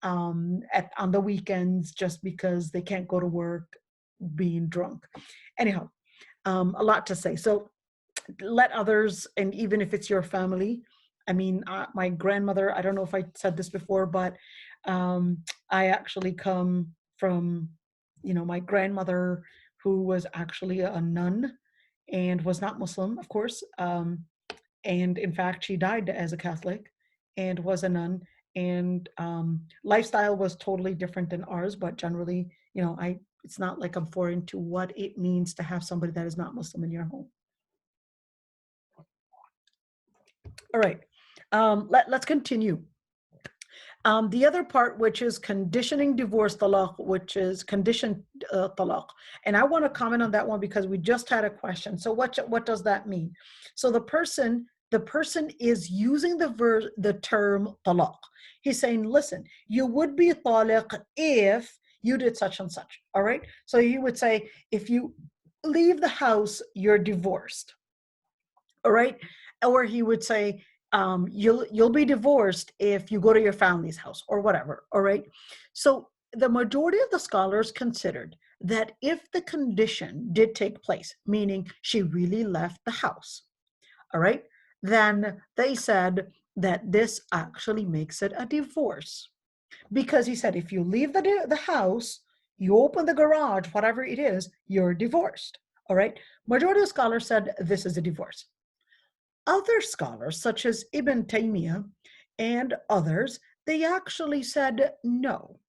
on the weekends, just because they can't go to work being drunk. Anyhow, a lot to say. So let others, and even if it's your family, I mean, my grandmother, I don't know if I said this before, but I actually come from, my grandmother, who was actually a nun and was not Muslim, of course. And in fact, she died as a Catholic and was a nun. And lifestyle was totally different than ours, but generally, it's not like I'm foreign to what it means to have somebody that is not Muslim in your home. All right, let's continue. The other part, which is conditioning divorce talaq, which is conditioned talaq. And I want to comment on that one because we just had a question. So what does that mean? So the person is using the term talaq. He's saying, listen, you would be talaq if you did such and such. All right. So you would say, if you leave the house, you're divorced. All right. Or he would say, you'll be divorced if you go to your family's house or whatever. All right. So the majority of the scholars considered that if the condition did take place, meaning she really left the house, all right, then they said that this actually makes it a divorce. Because he said, if you leave the house, you open the garage, whatever it is, you're divorced. All right. Majority of scholars said this is a divorce. Other scholars, such as Ibn Taymiyyah and others, they actually said, no,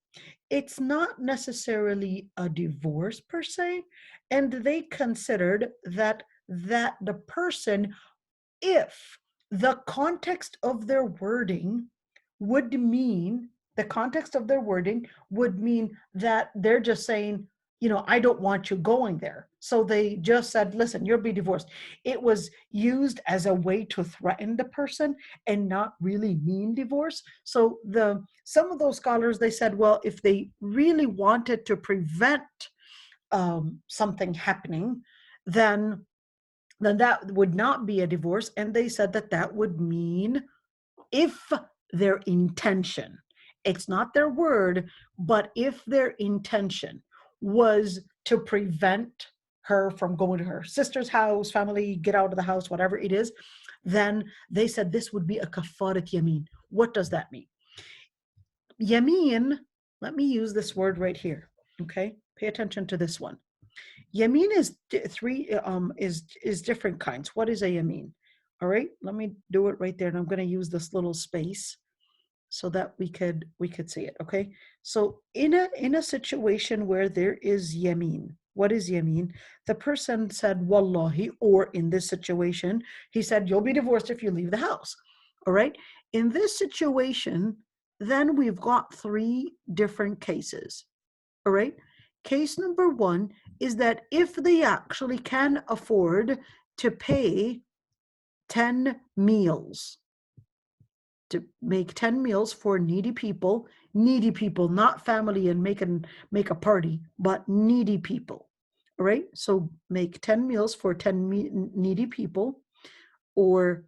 it's not necessarily a divorce per se. And they considered that the person, if the context of their wording would mean, that they're just saying, I don't want you going there. So they just said, listen, you'll be divorced. It was used as a way to threaten the person and not really mean divorce. So some of those scholars, they said, well, if they really wanted to prevent something happening, then that would not be a divorce. And they said that would mean, if their intention, it's not their word, but if their intention was to prevent her from going to her sister's house, family, get out of the house, whatever it is, then they said this would be a kafarat yameen. What does that mean? Yameen let me use this word right here. Okay, pay attention to this one. Yameen is different kinds. What is a yameen? All right, let me do it right there, and I'm going to use this little space so that we could see it. Okay, so in a situation where there is yameen, what is yameen? The person said wallahi, or in this situation he said you'll be divorced if you leave the house. All right, in this situation then we've got three different cases. All right, case number one is that if they actually can afford to pay 10 meals, to make 10 meals for needy people, not family and make a party, but needy people. All right, so make 10 meals for 10 needy people, or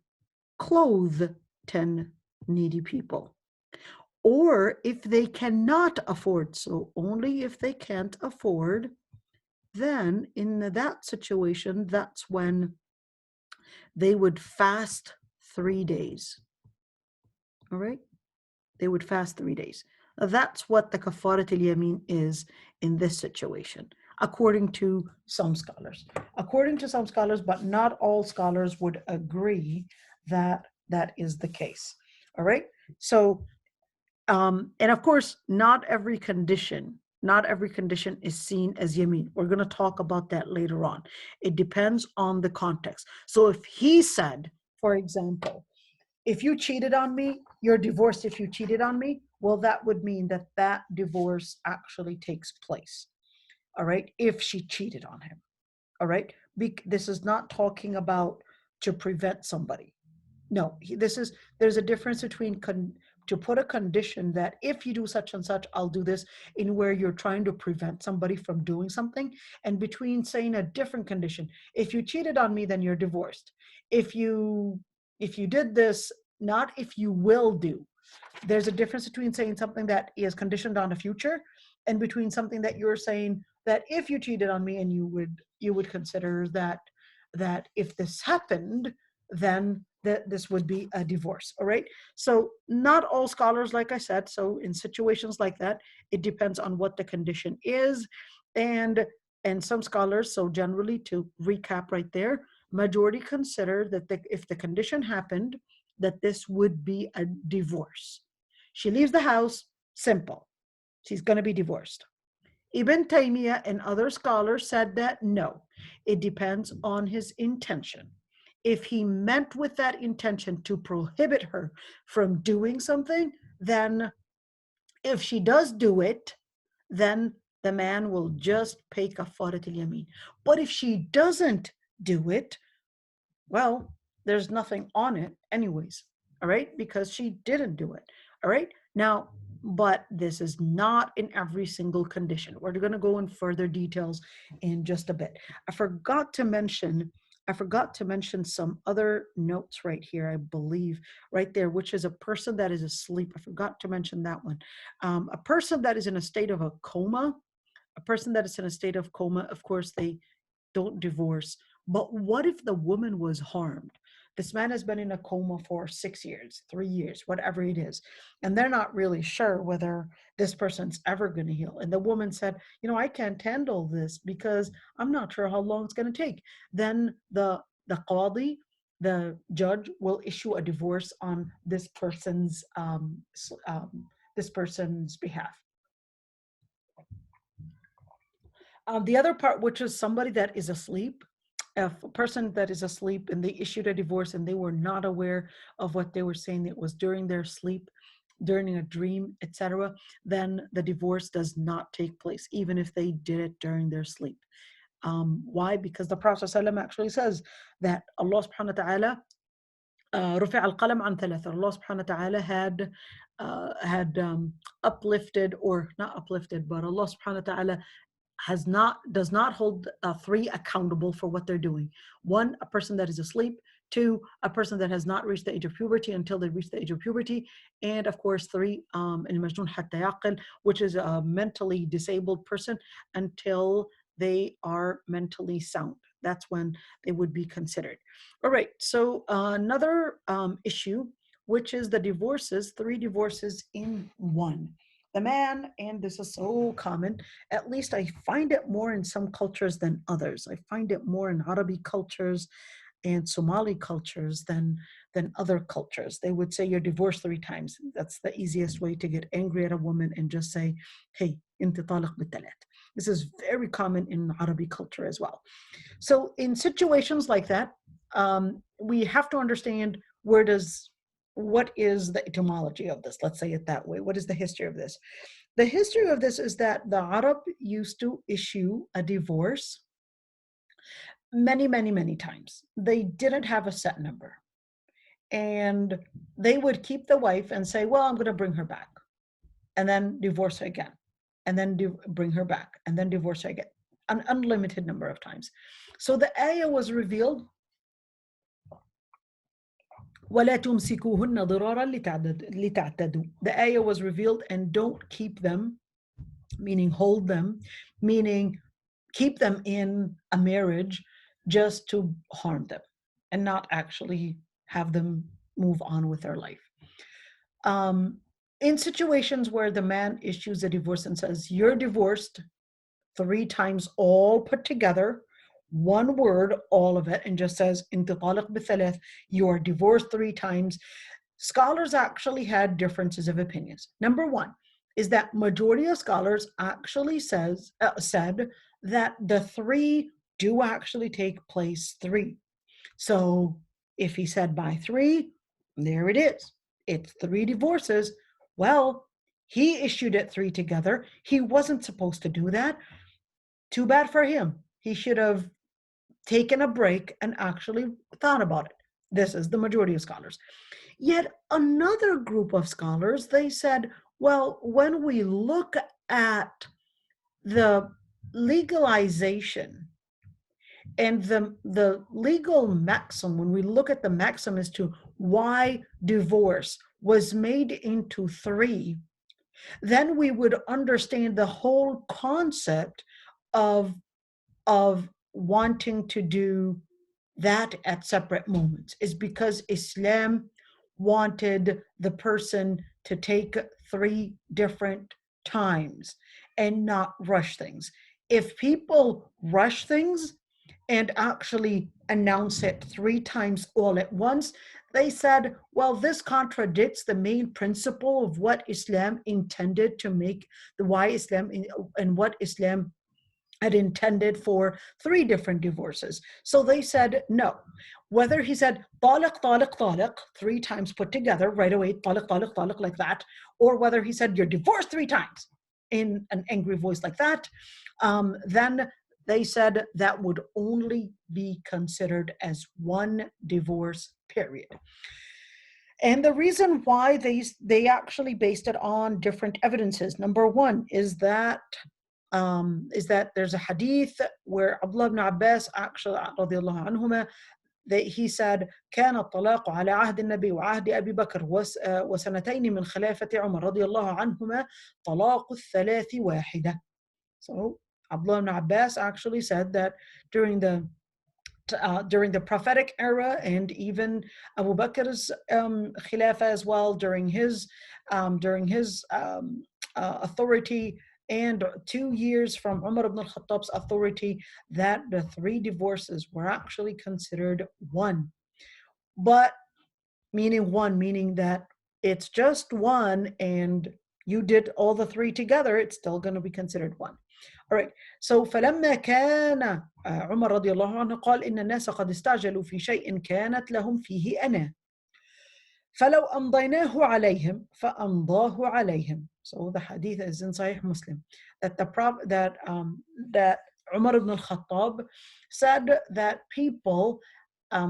clothe 10 needy people. Or if they cannot afford, so only if they can't afford, then in that situation, that's when they would fast 3 days. All right, they would fast 3 days. That's what the kafarat al-yamin is in this situation, according to some scholars. According to some scholars, but not all scholars would agree that that is the case. All right. So, and of course, not every condition is seen as yamin. We're going to talk about that later on. It depends on the context. So if he said, for example, if you cheated on me, you're divorced if you cheated on me, well, that would mean that that divorce actually takes place. All right, if she cheated on him. All right, this is not talking about to prevent somebody. No, there's a difference between to put a condition that if you do such and such, I'll do this, in where you're trying to prevent somebody from doing something, and between saying a different condition. If you cheated on me, then you're divorced. If you did this, not if you will do. There's a difference between saying something that is conditioned on the future, and between something that you're saying that if you cheated on me, and you would consider that if this happened, then this would be a divorce. All right, so not all scholars, like I said, so in situations like that, it depends on what the condition is. And some scholars, so generally, to recap right there, majority consider that if the condition happened, that this would be a divorce. She leaves the house, simple, she's going to be divorced. Ibn Taymiyyah and other scholars said that no, it depends on his intention. If he meant with that intention to prohibit her from doing something, then if she does do it, then the man will just pay kafarat al-yamin. But if she doesn't do it, well, there's nothing on it anyways, all right, because she didn't do it. All right, now, but this is not in every single condition. We're going to go in further details in just a bit. I forgot to mention some other notes right here, I believe, right there, which is a person that is asleep. I forgot to mention that one. A person that is in a state of a coma, of course, they don't divorce. But what if the woman was harmed? This man has been in a coma for 6 years, 3 years, whatever it is, and they're not really sure whether this person's ever going to heal. And the woman said, I can't handle this because I'm not sure how long it's going to take. Then the qadi, the judge, will issue a divorce on this person's behalf. The other part, which is somebody that is asleep, if a person that is asleep and they issued a divorce and they were not aware of what they were saying, it was during their sleep, during a dream, etc., then the divorce does not take place, even if they did it during their sleep. Why? Because the Prophet ﷺ actually says that Allah subhanahu wa ta'ala رفع القلم عن ثلاثة. Allah subhanahu wa ta'ala had uplifted, or not uplifted, but Allah subhanahu wa ta'ala does not hold three accountable for what they're doing. One, a person that is asleep. Two, a person that has not reached the age of puberty until they reach the age of puberty. And of course, three, المجنون حتى يعقل, which is a mentally disabled person until they are mentally sound. That's when they would be considered. All right, so another issue, which is the divorces, 3 divorces in one. The man, and this is so common, at least I find it more in some cultures than others. I find it more in Arabic cultures and Somali cultures than other cultures. They would say you're divorced 3 times. That's the easiest way to get angry at a woman and just say, hey, inti talaq bitalat. This is very common in Arabic culture as well. So in situations like that, we have to understand what is the etymology of this? Let's say it that way. What is the history of this? The history of this is that the Arab used to issue a divorce many, many, many times. They didn't have a set number. And they would keep the wife and say, well, I'm going to bring her back. And then divorce her again. And then bring her back. And then divorce her again. An unlimited number of times. So the ayah was revealed, وَلَا تُمْسِكُوهُنَّ ضِرَارًا لِتَعْتَدُوا. The ayah was revealed, and don't keep them, meaning hold them, meaning keep them in a marriage just to harm them and not actually have them move on with their life. In situations where the man issues a divorce and says, you're divorced 3 times, all put together, one word, all of it, and just says, inti talaq bithalath, you are divorced 3 times. Scholars actually had differences of opinions. Number one is that majority of scholars actually said that the 3 do actually take place 3. So if he said by 3, there it is. It's 3 divorces. Well, he issued it 3 together. He wasn't supposed to do that. Too bad for him. He should have taken a break and actually thought about it. This is the majority of scholars. Yet another group of scholars, they said, well, when we look at the legalization and the legal maxim, when we look at the maxim as to why divorce was made into 3, then we would understand the whole concept of wanting to do that at separate moments is because Islam wanted the person to take 3 different times and not rush things. If people rush things and actually announce it 3 times all at once, they said, well, this contradicts the main principle of what Islam intended to make, why Islam and what Islam had intended for 3 different divorces. So they said no. Whether he said talaq, talaq, talaq 3 times put together right away, talaq, talaq, talaq like that, or whether he said you're divorced 3 times in an angry voice like that, then they said that would only be considered as 1 divorce, period. And the reason why they actually based it on different evidences. Number one is that there's a hadith where Abdullah ibn Abbas actually radiallahu anhuma, that he said كان الطلاق على عهد النبي وعهد أبي بكر وسنتين من خلافة عمر رضي الله عنهما طلاق الثلاث واحدة. So Abdullah ibn Abbas actually said that during the prophetic era, and even Abu Bakr's khilafah as well, during his authority, and 2 years from Umar ibn al-Khattab's authority, that the 3 divorces were actually considered 1. But meaning that it's just 1, and you did all the 3 together, it's still going to be considered 1. All right. So فلما كان عمر رضي الله عنه قال إن الناس قد استعجلوا في شيء كانت لهم فيه أنا فلو أمضيناه عليهم فأمضاه عليهم. So the hadith is in Sahih Muslim that that Umar ibn al-Khattab said that people,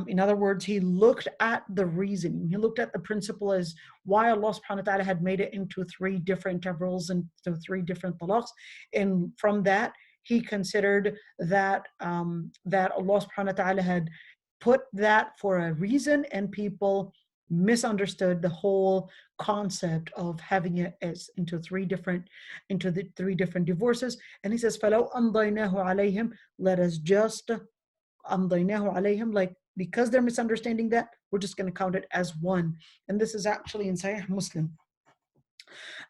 in other words, he looked at the reasoning, he looked at the principle as why Allah subhanahu wa ta'ala had made it into 3 different intervals and 3 different talaqs, and from that he considered that that Allah subhanahu wa ta'ala had put that for a reason, and people misunderstood the whole concept of having it as into the 3 different divorces. And he says, فَلَوْ أَمْضَيْنَاهُ عَلَيْهِمْ, let us just أَمْضَيْنَاهُ عَلَيْهِمْ, like, because they're misunderstanding that, we're just going to count it as 1. And this is actually in Sahih Muslim.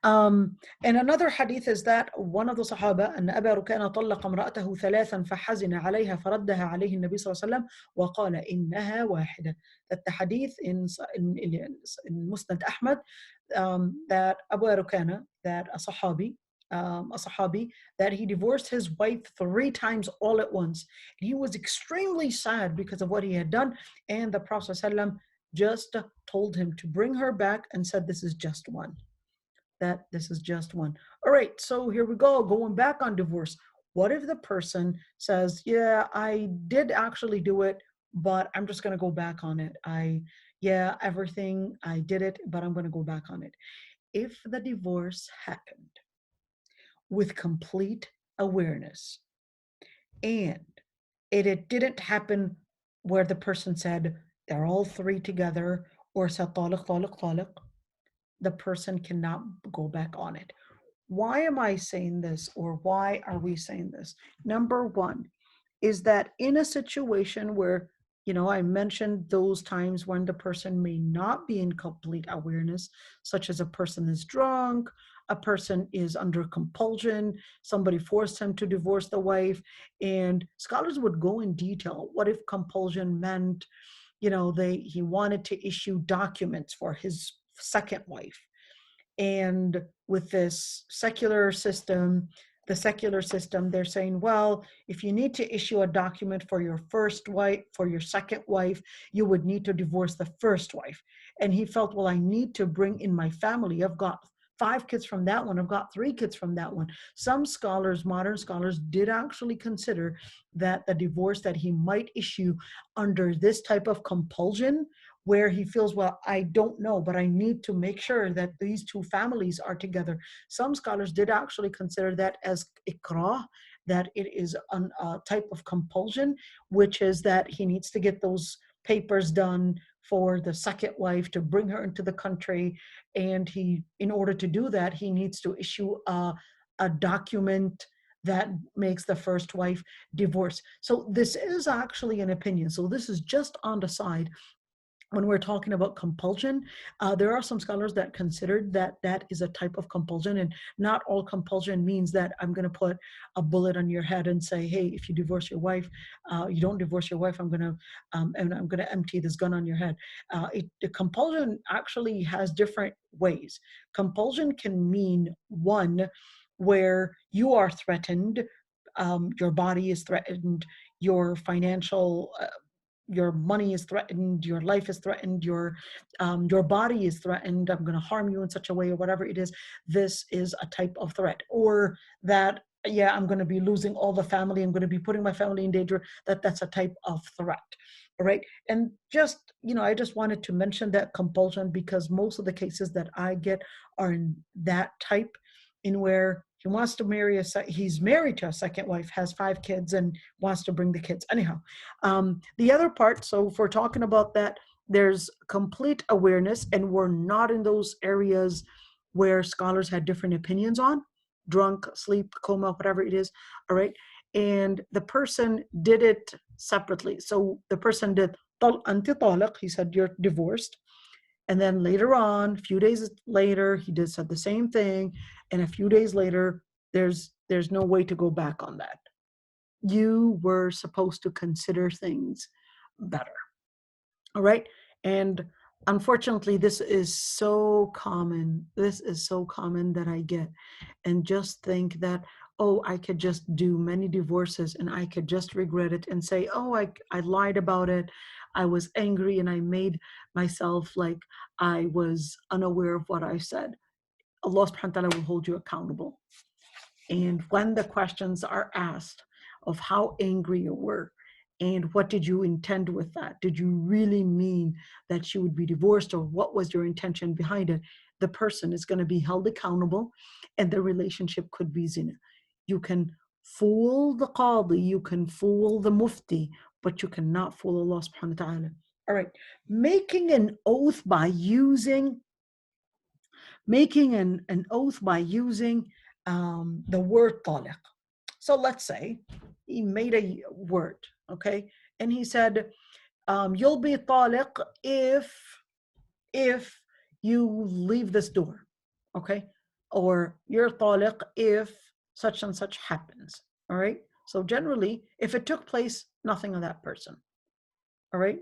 And another hadith is that one of the Sahaba, أن أبا ركان طلق امرأته ثلاثا فحزن عليها فردها عليه النبي صلى الله عليه وسلم وقال إنها واحدة. That the hadith in Musnad Ahmad, that Abu Rukana, that a Sahabi, that he divorced his wife 3 times all at once. He was extremely sad because of what he had done, and the Prophet ﷺ just told him to bring her back and said, "This is just one." That this is just one. All right, so here we go, going back on divorce. What if the person says, yeah, I did actually do it, but I'm just going to go back on it. Yeah, everything, I did it, but I'm going to go back on it. If the divorce happened with complete awareness and it didn't happen where the person said they're all 3 together or said طالق طالق طالق, the person cannot go back on it. Why am I saying this, or why are we saying this? Number one is that in a situation where, I mentioned those times when the person may not be in complete awareness, such as a person is drunk, a person is under compulsion, somebody forced him to divorce the wife, and scholars would go in detail. What if compulsion meant, he wanted to issue documents for his second wife? And with this secular system, they're saying, well, if you need to issue a document for your first wife, for your second wife, you would need to divorce the first wife. And he felt, well, I need to bring in my family. I've got 5 kids from that one. I've got 3 kids from that one. Some scholars, modern scholars, did actually consider that the divorce that he might issue under this type of compulsion, where he feels, well, I don't know, but I need to make sure that these 2 families are together. Some scholars did actually consider that as ikrah, that it is a type of compulsion, which is that he needs to get those papers done for the second wife to bring her into the country. And in order to do that, he needs to issue a document that makes the first wife divorce. So this is actually an opinion. So this is just on the side. When we're talking about compulsion, there are some scholars that considered that that is a type of compulsion, and not all compulsion means that I'm going to put a bullet on your head and say, hey, if you divorce your wife, you don't divorce your wife, I'm going to empty this gun on your head. The compulsion actually has different ways. Compulsion can mean one where you are threatened, your body is threatened, your financial your money is threatened, your life is threatened, your body is threatened, I'm going to harm you in such a way, or whatever it is. This is a type of threat. Or that, yeah, I'm going to be losing all the family, I'm going to be putting my family in danger. That's a type of threat. All right. And just, I just wanted to mention that compulsion because most of the cases that I get are in that type, in where he wants to marry he's married to a second wife, has 5 kids, and wants to bring the kids. Anyhow, the other part, so if we're talking about that, there's complete awareness, and we're not in those areas where scholars had different opinions on, drunk, sleep, coma, whatever it is. All right. And the person did it separately. So the person did, he said, you're divorced. And then later on, a few days later, he said the same thing. And a few days later, there's no way to go back on that. You were supposed to consider things better. All right. And unfortunately, this is so common. This is so common that I get. And just think that, oh, I could just do many divorces and I could just regret it and say, oh, I lied about it. I was angry and I made myself like I was unaware of what I said. Allah subhanahu wa ta'ala will hold you accountable. And when the questions are asked of how angry you were and what did you intend with that? Did you really mean that she would be divorced, or what was your intention behind it? The person is going to be held accountable, and the relationship could be zina. You can fool the qadi, you can fool the mufti, but you cannot fool Allah subhanahu wa ta'ala. All right. Making an oath by using the word talaq. So let's say he made a word, okay? And he said, you'll be talaq if you leave this door. okay? Or you're taliq if such and such happens, all right? So generally, if it took place, nothing of that person, all right?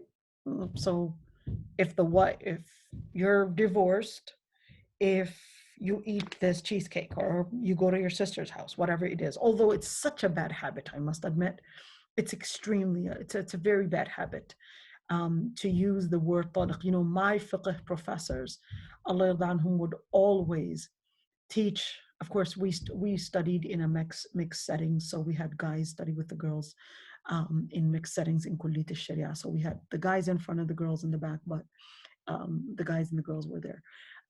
So if you're divorced, if you eat this cheesecake or you go to your sister's house, whatever it is, although it's such a bad habit, I must admit, it's it's a very bad habit to use the word taliq. You know, my fiqh professors, Allah yarda anhum, would always teach. Of course, we studied in a mixed setting, so we had guys study with the girls in mixed settings in Kulliyat al-Sharia. So we had the guys in front of the girls in the back, but the guys and the girls were there.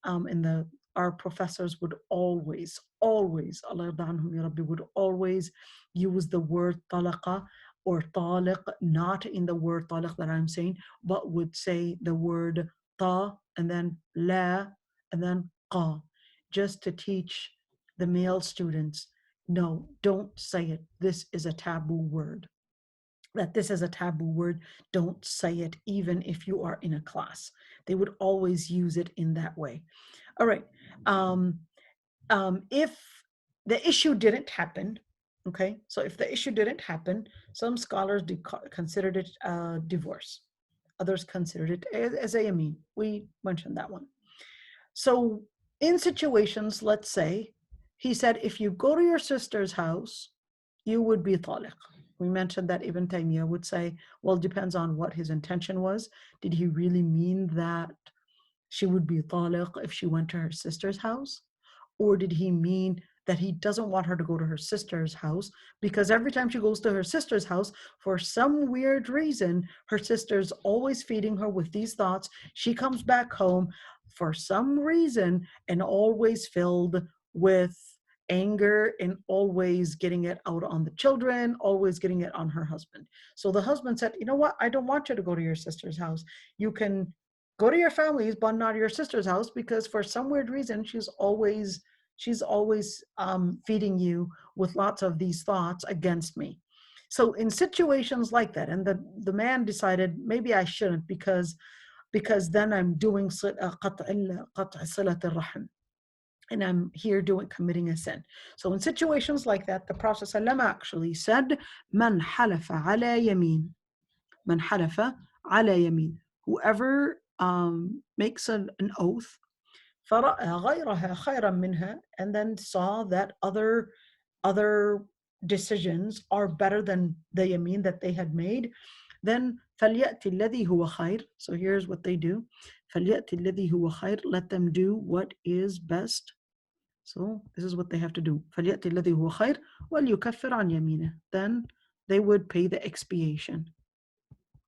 And our professors would always, Allah yarda anhum ya Rabbi, would always use the word talaqa or taliq, not in the word taliq that I'm saying, but would say the word ta and then la and then qa, just to teach the male students, no, don't say it. This is a taboo word. That this is a taboo word. Don't say it, even if you are in a class. They would always use it in that way. All right. If the issue didn't happen, okay, so if the issue didn't happen, some scholars considered it a divorce. Others considered it as a yamin. We mentioned that one. So in situations, let's say, he said, if you go to your sister's house, you would be taliq. We mentioned that Ibn Taymiyyah would say, well, it depends on what his intention was. Did he really mean that she would be taliq if she went to her sister's house? Or did he mean that he doesn't want her to go to her sister's house because every time she goes to her sister's house, for some weird reason, her sister's always feeding her with these thoughts. She comes back home for some reason and always filled with anger and always getting it out on the children, always getting it on her husband. So the husband said, you know what? I don't want you to go to your sister's house. You can go to your family's, but not your sister's house, because for some weird reason, she's always feeding you with lots of these thoughts against me. So in situations like that, and the man decided, maybe I shouldn't, because then I'm doing and I'm here committing a sin. So in situations like that, the Prophet ﷺ actually said, "Man halafa ala yamin, man halafa ala yamin." Whoever makes an oath, فرأى غيرها خيرا منها, and then saw that other decisions are better than the yamin that they had made, then فليأتي الذي هو خير. So here's what they do. فليأتي الذي هو خير. Let them do what is best. So this is what they have to do. فليأتي الذي هو خير وليكفر عن يمينه. Then they would pay the expiation.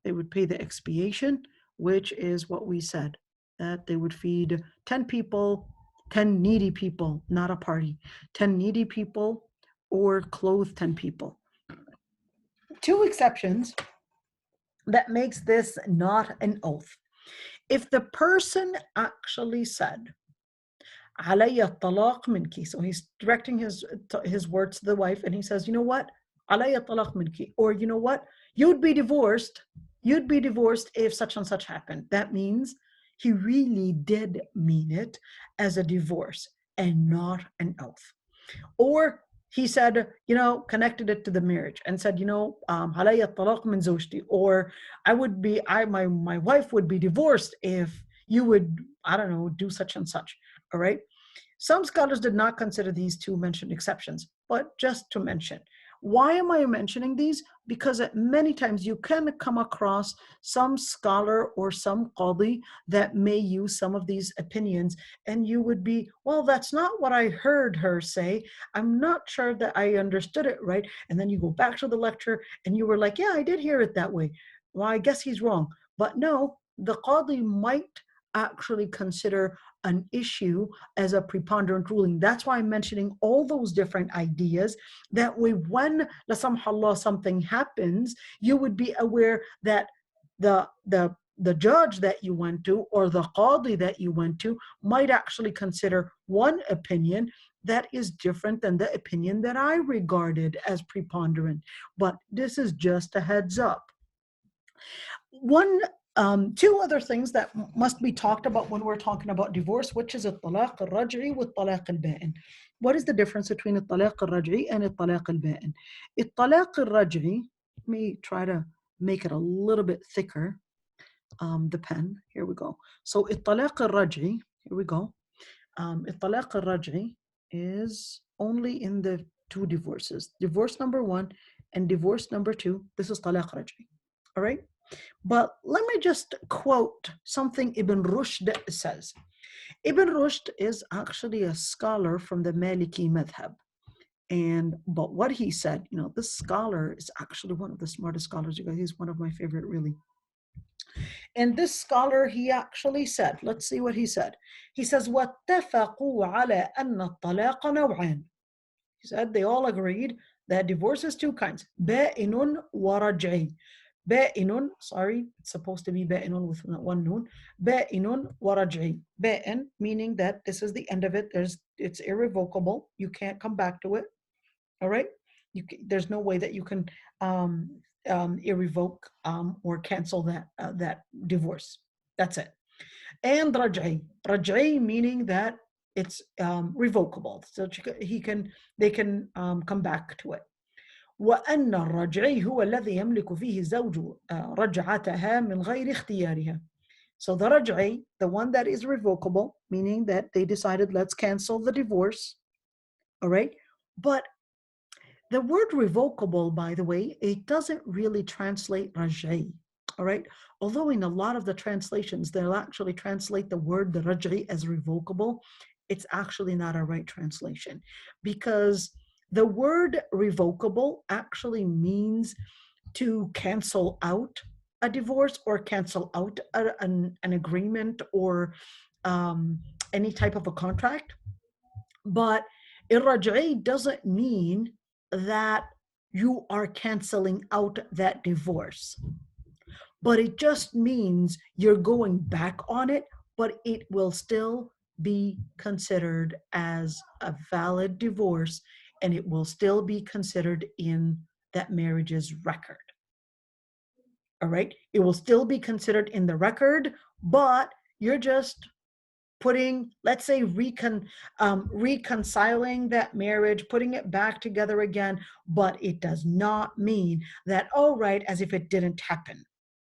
They would pay the expiation, which is what we said, that they would feed 10 people, 10 needy people, not a party, 10 needy people, or clothe 10 people. Two exceptions that makes this not an oath. If the person actually said, علي الطلاق منك, so he's directing his words to the wife, and he says, you know what, علي الطلاق منك, or you know what, you'd be divorced if such and such happened. That means he really did mean it as a divorce and not an oath. Or he said, you know, connected it to the marriage and said, you know, علي الطلاق من زوجتي, or my wife would be divorced if you would, I don't know, do such and such. All right. Some scholars did not consider these two mentioned exceptions, but just to mention. Why am I mentioning these? Because many times you can come across some scholar or some qadi that may use some of these opinions, and you would be, well, that's not what I heard her say. I'm not sure that I understood it right. And then you go back to the lecture and you were like, yeah, I did hear it that way. Well, I guess he's wrong. But no, the qadi might actually consider an issue as a preponderant ruling. That's why I'm mentioning all those different ideas. That way, when la samhallah something happens, you would be aware that the judge that you went to or the qadi that you went to might actually consider one opinion that is different than the opinion that I regarded as preponderant. But this is just a heads up. One Two other things that must be talked about when we're talking about divorce, which is الطلاق الرجعي والطلاق البائن. What is the difference between الطلاق الرجعي and الطلاق البائن? الطلاق الرجعي, let me try to make it a little bit thicker, the pen. Here we go. So الطلاق الرجعي, here we go. الطلاق الرجعي is only in the two divorces. Divorce number 1 and divorce number 2. This is طلاق رجعي. All right? But let me just quote something Ibn Rushd says. Ibn Rushd is actually a scholar from the Maliki madhab. But what he said, this scholar is actually one of the smartest scholars. He's one of my favorite, really. And this scholar, he actually said, let's see what he said. He says, وَاتَّفَقُوا عَلَى أَنَّ الطَّلَاقَ نَوْعًا. He said they all agreed that divorce is two kinds. بَائِنٌ وَرَجْعِي. بائن, sorry, it's supposed to be بائن with one noon. بائن ورجعي. بائن meaning that this is the end of it. It's irrevocable. You can't come back to it. All right. There's no way that you can irrevoke or cancel that divorce. That's it. And رجعي. رجعي meaning that it's revocable. So they can come back to it. وأن الرجعي هو الذي يملك فيه الزوج رجعتها من غير اختيارها. So the raj'i, the one that is revocable, meaning that they decided let's cancel the divorce. All right. But the word revocable, by the way, it doesn't really translate raj'i. All right. Although in a lot of the translations, they'll actually translate the word the raj'i as revocable. It's actually not a right translation, because the word revocable actually means to cancel out a divorce or cancel out an agreement or any type of a contract. But irraj'i doesn't mean that you are canceling out that divorce. But it just means you're going back on it, but it will still be considered as a valid divorce, and it will still be considered in that marriage's record. All right? It will still be considered in the record, but you're just putting, let's say, reconciling that marriage, putting it back together again, but it does not mean that, oh, right, as if it didn't happen.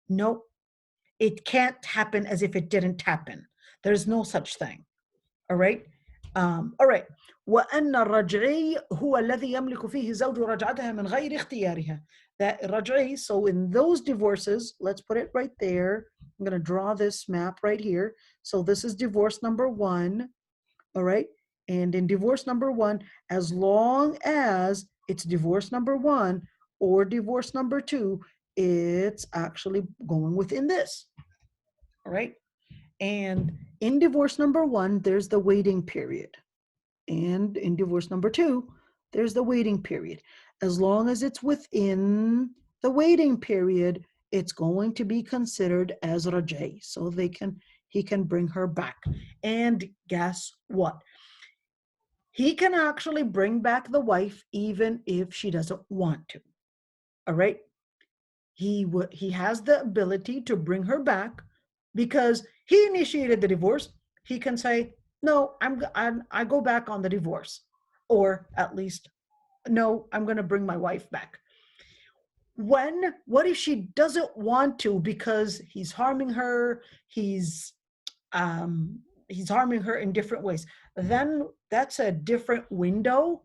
Nope. It can't happen as if it didn't happen. There's no such thing. All right? All right. وأن الرجعي هو الذي يملك فيه زوج رجعتها من غير اختيارها. That raj'i, so in those divorces, let's put it right there. I'm going to draw this map right here. So this is divorce number 1. All right? And in divorce number 1, as long as it's divorce number 1 or divorce number 2, it's actually going within this. All right? And in divorce number 1, there's the waiting period. And in divorce number 2, there's the waiting period. As long as it's within the waiting period, it's going to be considered as raj'i. So he can bring her back. And guess what? He can actually bring back the wife even if she doesn't want to. All right? He has the ability to bring her back because he initiated the divorce. He can say, no, I go back on the divorce, or at least, no, I'm going to bring my wife back. What if she doesn't want to because he's harming her, he's harming her in different ways? Then that's a different window.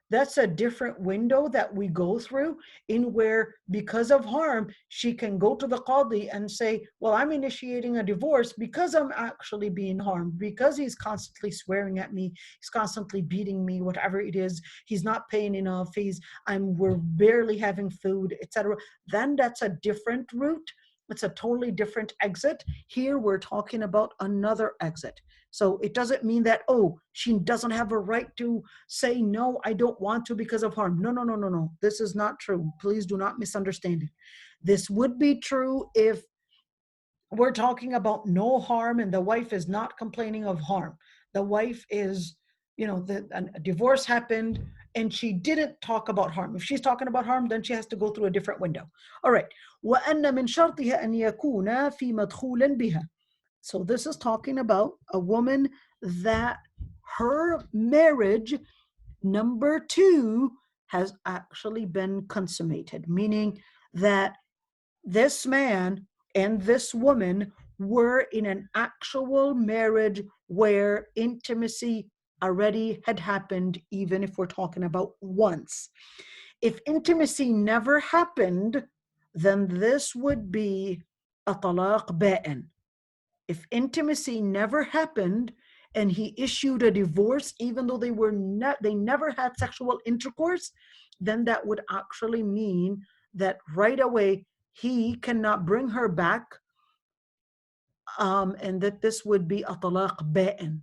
That's a different window that we go through, in where because of harm, she can go to the qadi and say, well, I'm initiating a divorce because I'm actually being harmed, because he's constantly swearing at me, he's constantly beating me, whatever it is, he's not paying enough, we're barely having food, etc. Then that's a different route. It's a totally different exit. Here we're talking about another exit. So it doesn't mean that, oh, she doesn't have a right to say, no, I don't want to because of harm. No. This is not true. Please do not misunderstand it. This would be true if we're talking about no harm and the wife is not complaining of harm. The wife is a divorce happened and she didn't talk about harm. If she's talking about harm, then she has to go through a different window. All right. وَأَنَّ مِنْ شَرْطِهَا أَنْ يَكُونَ فِي مَدْخُولٍ بِهَا. So this is talking about a woman that her marriage, number 2, has actually been consummated, meaning that this man and this woman were in an actual marriage where intimacy already had happened, even if we're talking about once. If intimacy never happened, then this would be a talaq ba'in. If intimacy never happened and he issued a divorce, even though they never had sexual intercourse, then that would actually mean that right away he cannot bring her back, and that this would be a talaq ba'in.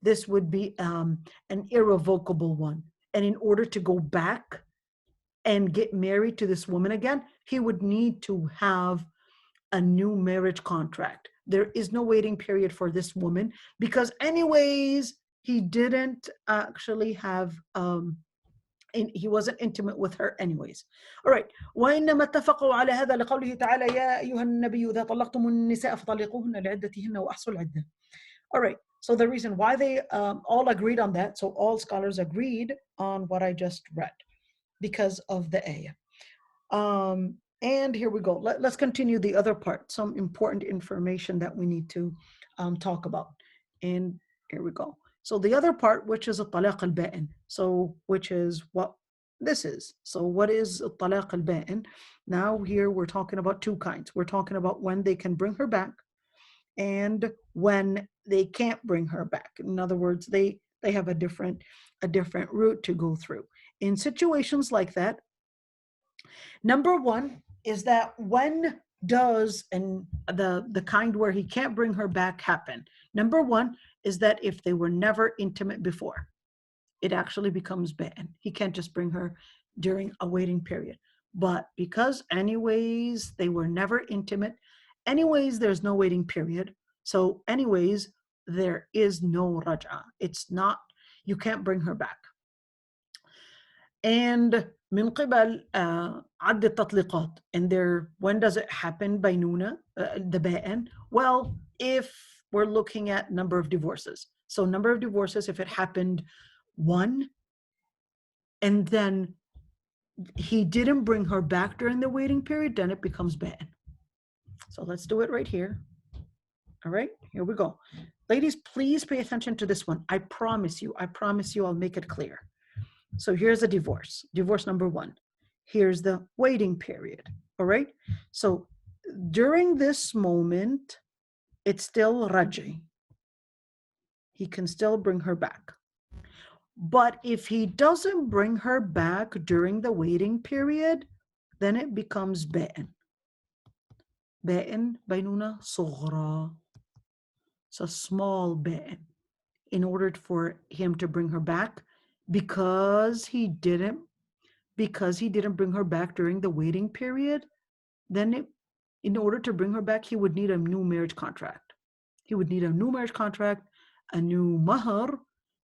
This would be an irrevocable one. And in order to go back and get married to this woman again, he would need to have a new marriage contract. There is no waiting period for this woman because anyways, he didn't actually have, he wasn't intimate with her anyways. All right. وإنما اتفقوا على هذا لقوله تعالى يا أيها النبي إذا طلقتم النساء فطلقوهن لعدتهن وأحصوا العدة. All right. So the reason why they all agreed on that, so all scholars agreed on what I just read because of the ayah. And here we go. Let's continue the other part, some important information that we need to talk about. And here we go. So the other part, which is a talaq al-ba'in. So which is what this is. So what is a talaq al-ba'in? Now here we're talking about 2 kinds. We're talking about when they can bring her back and when they can't bring her back. In other words, they have a different route to go through. In situations like that, number 1 is that when does and the kind where he can't bring her back happen? Number 1 is that if they were never intimate before, it actually becomes ba'in. He can't just bring her during a waiting period. But because anyways they were never intimate, anyways there's no waiting period. So anyways there is no raj'a. It's not, you can't bring her back. And من قبل عد التطليقات, and there, when does it happen? بينونة, the ba'in. Well, if we're looking at number of divorces. So number of divorces, if it happened 1 and then he didn't bring her back during the waiting period, then it becomes ba'in. So let's do it right here. All right, here we go. Ladies, please pay attention to this one. I promise you I'll make it clear. So here's a divorce, divorce number 1. Here's the waiting period, all right? So during this moment, it's still raj'i. He can still bring her back. But if he doesn't bring her back during the waiting period, then it becomes ba'in. Ba'in, baynuna sughra. It's a small ba'in. In order for him to bring her back, because he didn't bring her back during the waiting period, then in order to bring her back, he would need a new marriage contract. He would need a new marriage contract, a new mahar,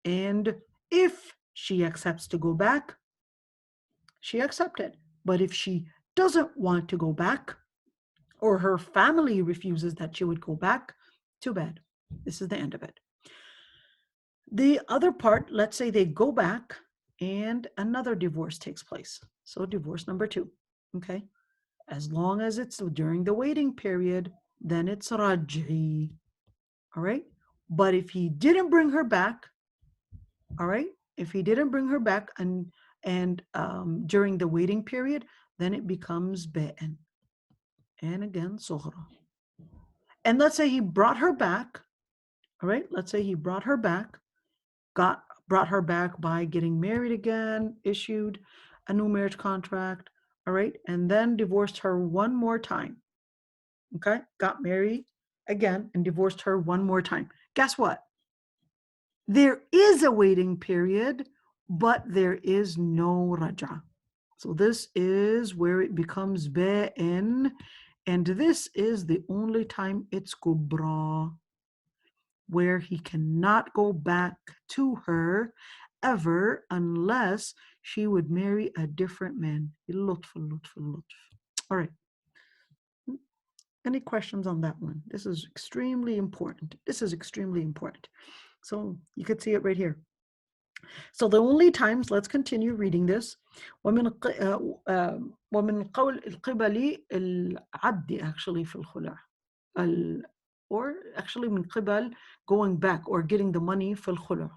and if she accepts to go back, she accepted. But if she doesn't want to go back, or her family refuses that she would go back, too bad. This is the end of it. The other part, let's say they go back and another divorce takes place. So divorce number 2, okay? As long as it's during the waiting period, then it's raj'i, all right? But if he didn't bring her back, all right? If he didn't bring her back and during the waiting period, then it becomes ba'in. And again, sughra. And let's say he brought her back, all right? Let's say he brought her back, brought her back by getting married again, issued a new marriage contract, all right? And then divorced her 1 more time, okay? Got married again and divorced her 1 more time. Guess what? There is a waiting period, but there is no raj'a. So this is where it becomes ba'in, and this is the only time it's kubra. where he cannot go back to her ever unless she would marry a different man. All right. Any questions on that one? This is extremely important. This is extremely important. So you could see it right here. So the only times, let's continue reading this. ومن قول القبل العد actually في الخلع. Or actually من قبل going back or getting the money في الخلع.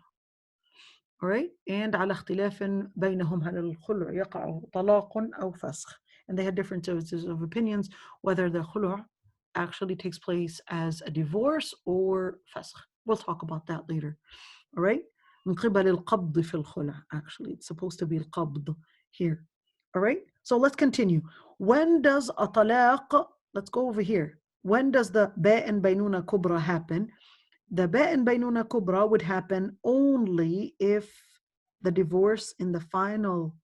All right, and على اختلاف بينهم هل الخلع يقع طلاق أو فسخ. And they had differences of opinions whether the khulu' actually takes place as a divorce or fasakh. We'll talk about that later. All right? من قبل القبض في الخلع. Actually, it's supposed to be القبض here. All right? So let's continue. When does a talaq, let's go over here. When does the ba'in baynuna kubra happen? The ba'in baynuna kubra would happen only if the divorce in the final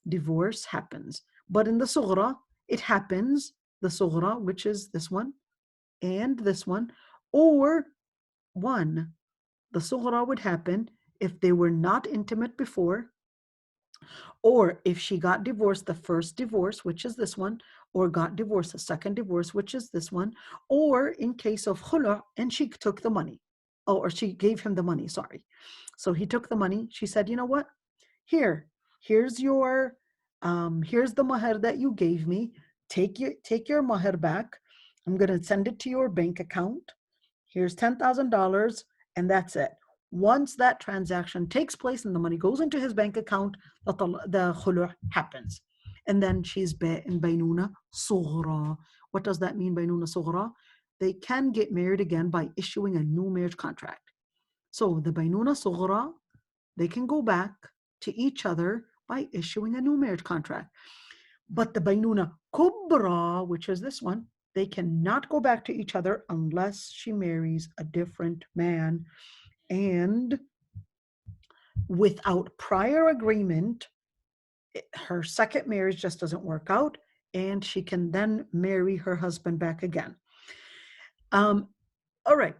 divorce happens. But in the sughra, it happens, the sughra, which is this one, and this one, or one. The sughra would happen if they were not intimate before, or if she got divorced the first divorce, which is this one, or got divorced the second divorce, which is this one, or in case of khulu' and she took the money, or she gave him the money, sorry. So he took the money. She said, you know what? Here's the mahr that you gave me. Take your mahr back. I'm going to send it to your bank account. Here's $10,000, and that's it. Once that transaction takes place and the money goes into his bank account, the khulu' happens. And then she's in baynuna sughra. What does that mean, baynuna sughra? They can get married again by issuing a new marriage contract. So the baynuna sughra, they can go back to each other by issuing a new marriage contract. But the baynuna kubra, which is this one, they cannot go back to each other unless she marries a different man. And without prior agreement, her second marriage just doesn't work out, and she can then marry her husband back again. All right.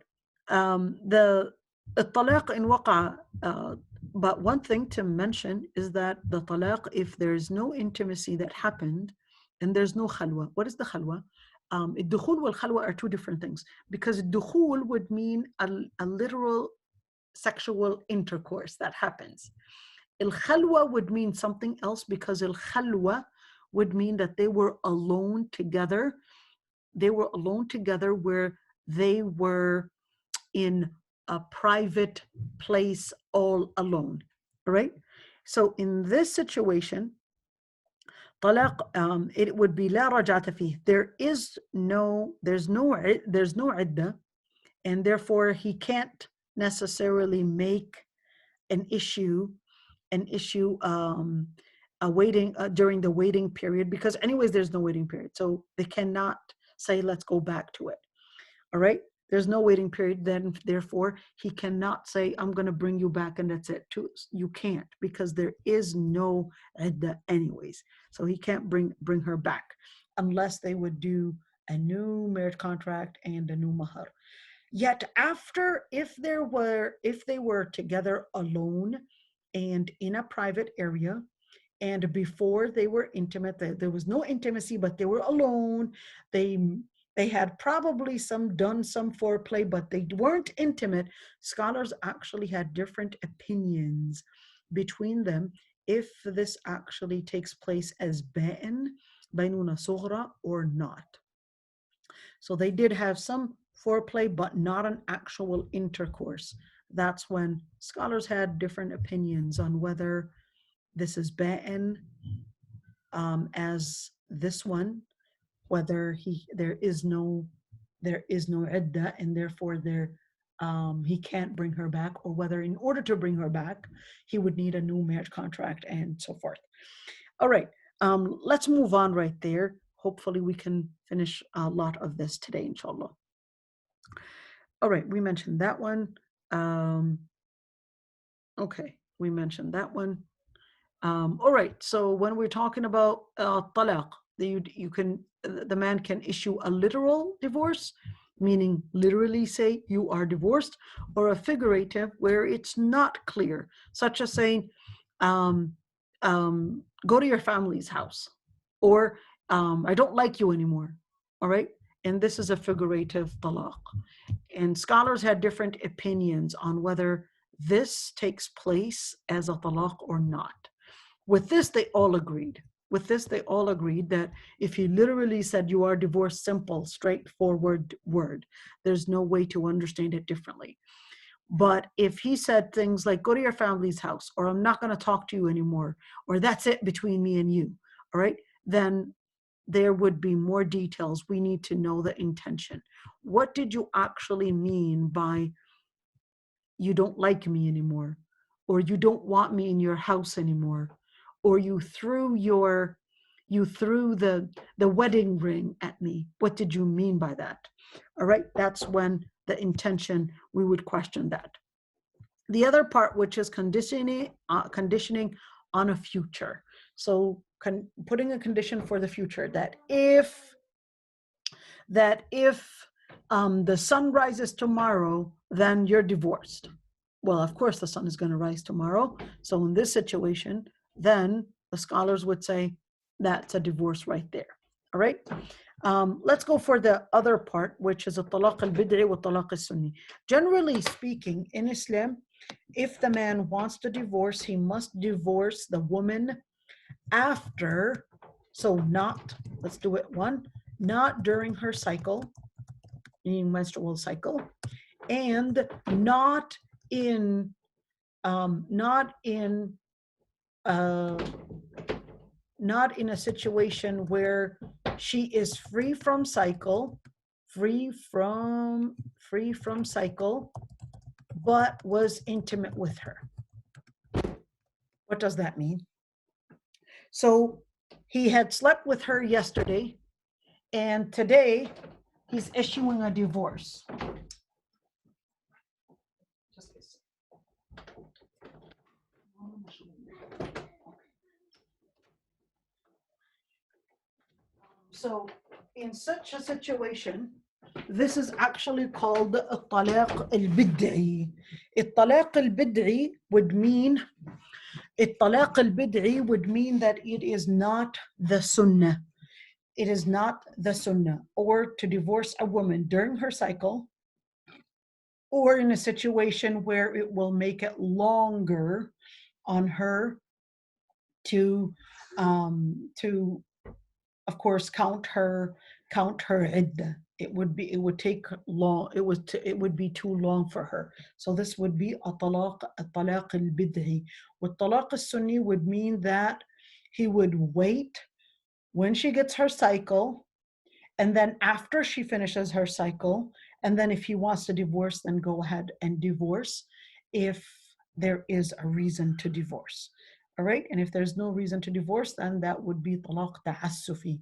The talaq in waqa, but one thing to mention is that the talaq, if there's no intimacy that happened and there's no khalwa. What is the khalwa? Dukhul wal khalwa are two different things, because dukhul would mean a literal sexual intercourse that happens. Al-khalwa would mean something else, because al-khalwa would mean that they were alone together. They were alone together where they were in a private place all alone, right? So in this situation, talaq, it would be la rajata fi. There's no idda, and therefore he can't necessarily make an issue during the waiting period, because anyways there's no waiting period, so they cannot say let's go back to it. All right, there's no waiting period, then therefore he cannot say I'm going to bring you back and that's it too. You can't, because there is no idda anyways, so he can't bring her back unless they would do a new marriage contract and a new mahar. Yet after, if they were together alone and in a private area, and before they were intimate, there was no intimacy, but they were alone, they had probably done some foreplay, but they weren't intimate. Scholars actually had different opinions between them if this actually takes place as baynuna sughra or not. So they did have some foreplay, but not an actual intercourse. That's when scholars had different opinions on whether this is ba'in as this one, whether there is no idda, and therefore he can't bring her back, or whether in order to bring her back, he would need a new marriage contract and so forth. All right, let's move on right there. Hopefully we can finish a lot of this today, inshallah. All right, we mentioned that one. Okay, we mentioned that one. All right, so when we're talking about talaq, the man can issue a literal divorce, meaning literally say you are divorced, or a figurative where it's not clear, such as saying, go to your family's house, or I don't like you anymore. All right. And this is a figurative talaq. And scholars had different opinions on whether this takes place as a talaq or not. With this, they all agreed. With this, they all agreed that if he literally said you are divorced, simple, straightforward word, there's no way to understand it differently. But if he said things like, go to your family's house, or I'm not going to talk to you anymore, or that's it between me and you, all right, then there would be more details. We need to know the intention. What did you actually mean by you don't like me anymore, or you don't want me in your house anymore, or you threw the wedding ring at me? What did you mean by that? All right, that's when the intention, we would question that. The other part, which is conditioning on a future. So putting a condition for the future, that if the sun rises tomorrow, then you're divorced. Well, of course the sun is going to rise tomorrow. So in this situation, then the scholars would say that's a divorce right there. All right. Let's go for the other part, which is a talaq al-bid'i wa talaq al-sunni. Generally speaking, in Islam, if the man wants to divorce, he must divorce the woman after, so not, let's do it one, not during her cycle, meaning menstrual cycle, and not in a situation where she is free from cycle, but was intimate with her. What does that mean? So he had slept with her yesterday, and today he's issuing a divorce. So in such a situation, this is actually called الطلاق البدعي. الطلاق البدعي would mean that it is not the sunnah. It is not the sunnah, or to divorce a woman during her cycle, or in a situation where it will make it longer on her to of course count her iddah. It would take long. It would be too long for her. So this would be a talaq al-bid'i. With talaq al-sunni would mean that he would wait when she gets her cycle, and then after she finishes her cycle, and then if he wants to divorce, then go ahead and divorce if there is a reason to divorce. All right, and if there's no reason to divorce, then that would be talaq ta'assufi.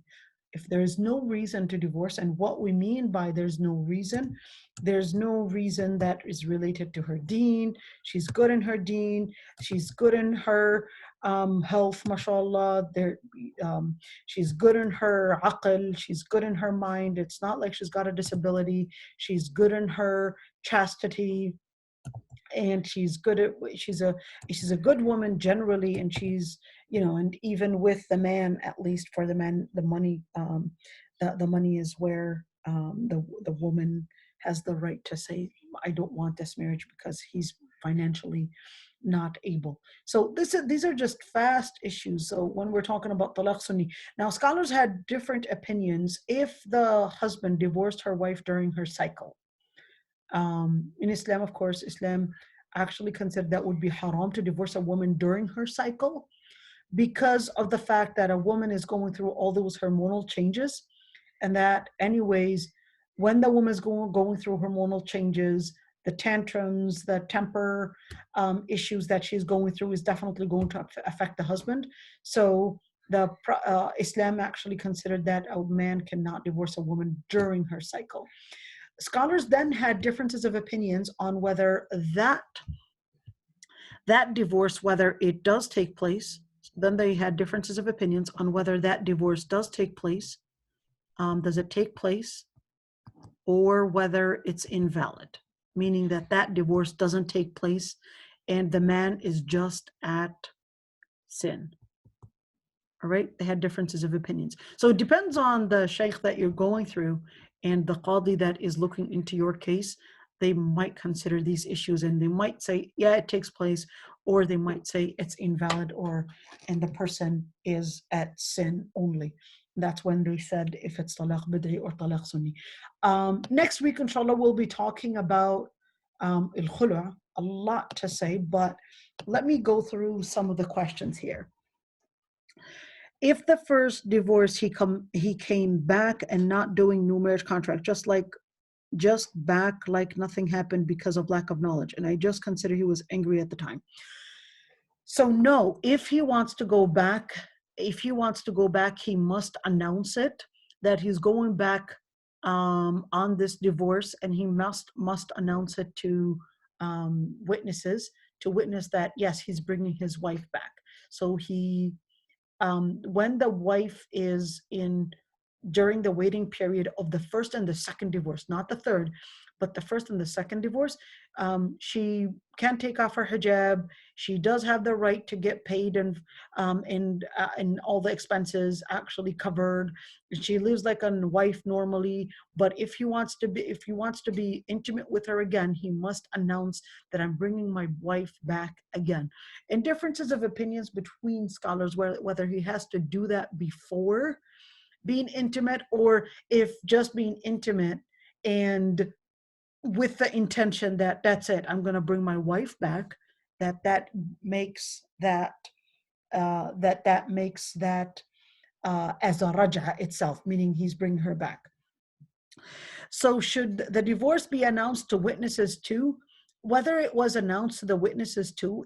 If there is no reason to divorce, and what we mean by there's no reason that is related to her deen. She's good in her deen, she's good in her health, mashallah. She's good in her aql, she's good in her mind. It's not like she's got a disability. She's good in her chastity, and she's a good woman generally, and she's, and even with the man, at least for the man, the money is where the woman has the right to say, I don't want this marriage because he's financially not able. So these are just fast issues. So when we're talking about talaq sunni, now scholars had different opinions if the husband divorced her wife during her cycle. In Islam, of course, Islam actually considered that would be haram to divorce a woman during her cycle, because of the fact that a woman is going through all those hormonal changes, and that anyways, when the woman is going through hormonal changes, the tantrums, the temper issues that she's going through is definitely going to affect the husband. So Islam actually considered that a man cannot divorce a woman during her cycle. Scholars then had differences of opinions on whether that divorce, whether it does take place. Then they had differences of opinions on whether that divorce does take place. Does it take place? or whether it's invalid, meaning that that divorce doesn't take place and the man is just at sin. All right, they had differences of opinions. So it depends on the sheikh that you're going through and the qadi that is looking into your case. They might consider these issues and they might say, yeah, it takes place, or they might say it's invalid, or and the person is at sin only. That's when they said if it's talaq bid'i or talaq sunni. Next week, inshallah, we'll be talking about al-khulu', a lot to say, but let me go through some of the questions here. If the first divorce he came back and not doing new marriage contract, just back like nothing happened because of lack of knowledge, and I just consider he was angry at the time. So no, if he wants to go back, he must announce it that he's going back on this divorce, and he must announce it to witnesses to witness that yes, he's bringing his wife back. So he when the wife is in during the waiting period of the first and the second divorce, not the third, but the first and the second divorce, she can take off her hijab. She does have the right to get paid and all the expenses actually covered. She lives like a wife normally. But if he wants to be intimate with her again, he must announce that I'm bringing my wife back again. And differences of opinions between scholars whether he has to do that before being intimate, or if just being intimate and with the intention that that's it, I'm going to bring my wife back, that makes that as a raj'a itself, meaning he's bringing her back. So should the divorce be announced to witnesses too? Whether it was announced to the witnesses too,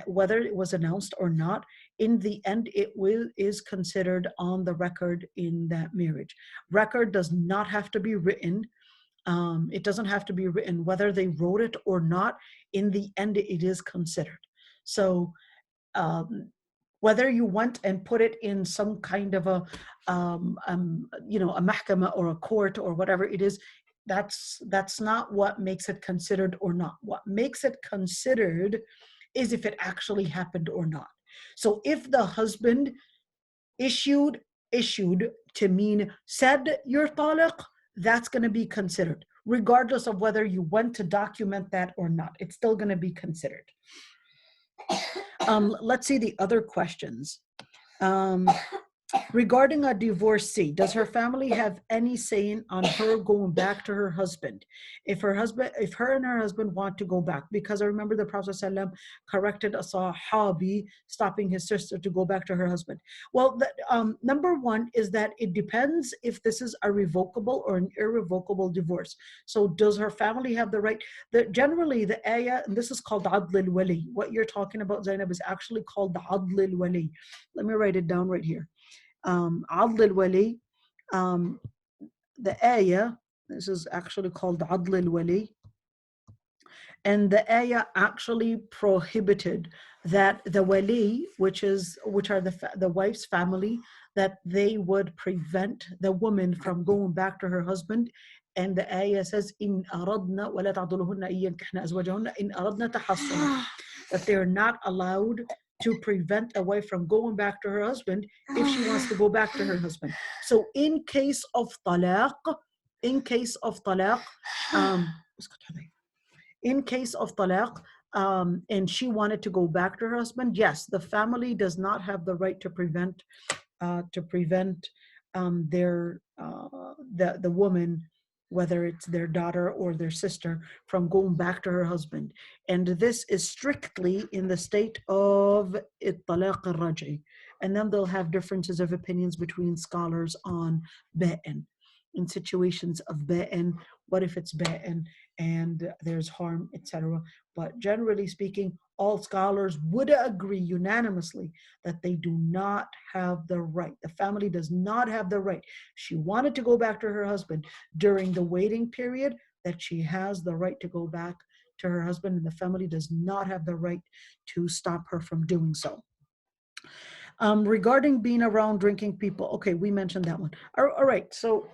whether it was announced or not, in the end, is considered on the record in that marriage. Record does not have to be written. It doesn't have to be written whether they wrote it or not. In the end, it is considered. So whether you went and put it in some kind of a mahkama or a court or whatever it is, that's not what makes it considered or not. What makes it considered is if it actually happened or not. So if the husband issued to mean said your talaq, that's going to be considered, regardless of whether you went to document that or not. It's still going to be considered. Let's see the other questions. Regarding a divorcee, does her family have any saying on her going back to her husband? If her and her husband want to go back, because I remember the Prophet ﷺ corrected a Sahabi stopping his sister to go back to her husband. Well, number one is that it depends if this is a revocable or an irrevocable divorce. So does her family have the right? Generally, the ayah, and this is called Adl al-Wali. What you're talking about, Zainab, is actually called the Adl al-Wali. Let me write it down right here. Adl al-Wali, the ayah, this is actually called Adl al-Wali, and the ayah actually prohibited that the wali, which are the wife's family, that they would prevent the woman from going back to her husband. And the ayah says, "In aradna wa la ta'duluhunna iyankahna azwajahunna in aradna tahassuna," that they're not allowed to prevent a wife from going back to her husband if she wants to go back to her husband. So in case of talaq, and she wanted to go back to her husband, yes, the family does not have the right to prevent the woman, whether it's their daughter or their sister, from going back to her husband. And this is strictly in the state of talaq al-raj'i. And then they'll have differences of opinions between scholars on ba'in. In situations of ba'in, what if it's ba'in and there's harm, etc. But generally speaking, all scholars would agree unanimously that they do not have the right. The family does not have the right. She wanted to go back to her husband during the waiting period, that she has the right to go back to her husband, and the family does not have the right to stop her from doing so. Regarding being around drinking people, okay, we mentioned that one. All right, so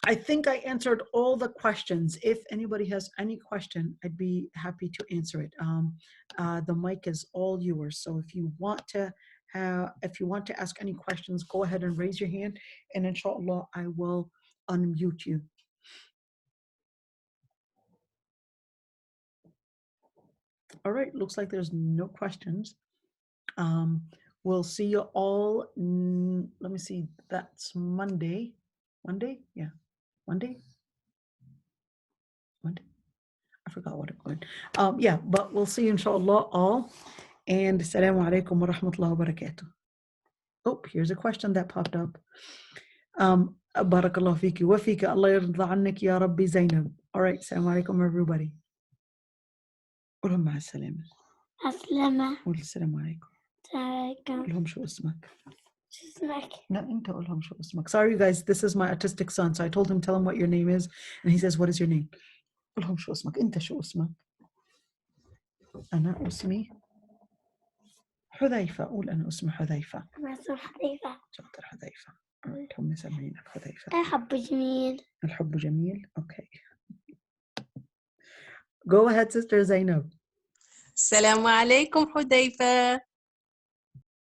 I think I answered all the questions. If anybody has any question, I'd be happy to answer it. The mic is all yours. So if you want to ask any questions, go ahead and raise your hand, and inshallah, I will unmute you. All right, looks like there's no questions. We'll see you all. Let me see. That's Monday. Monday? Yeah. Monday? I forgot what it was. Yeah, but we'll see you inshallah all. And assalamu alaikum wa rahmatullahi wa barakatuh. Oh, here's a question that popped up. Barakallahu fiki wa fika. Allah yarda annak ya Rabbi Zainab. All right, assalamu alaikum everybody. قولهم مع السلامة. السلامة. قول السلام عليكم. عليكم. قولهم شو اسمك. شو اسمك؟ لا أنت قولهم شو اسمك. Sorry you guys, this is my autistic son, so I told him tell him what your name is, and he says what is your name. قولهم شو اسمك. أنت شو اسمك. أنا اسمي حذيفة. قول أنا اسمي حذيفة. أنا اسمي حذيفة. شاطر حذيفة. هم مسمينك حذيفة. الحب جميل. الحب جميل. Okay. Go ahead, sister Zainab. السلام عليكم حذيفة.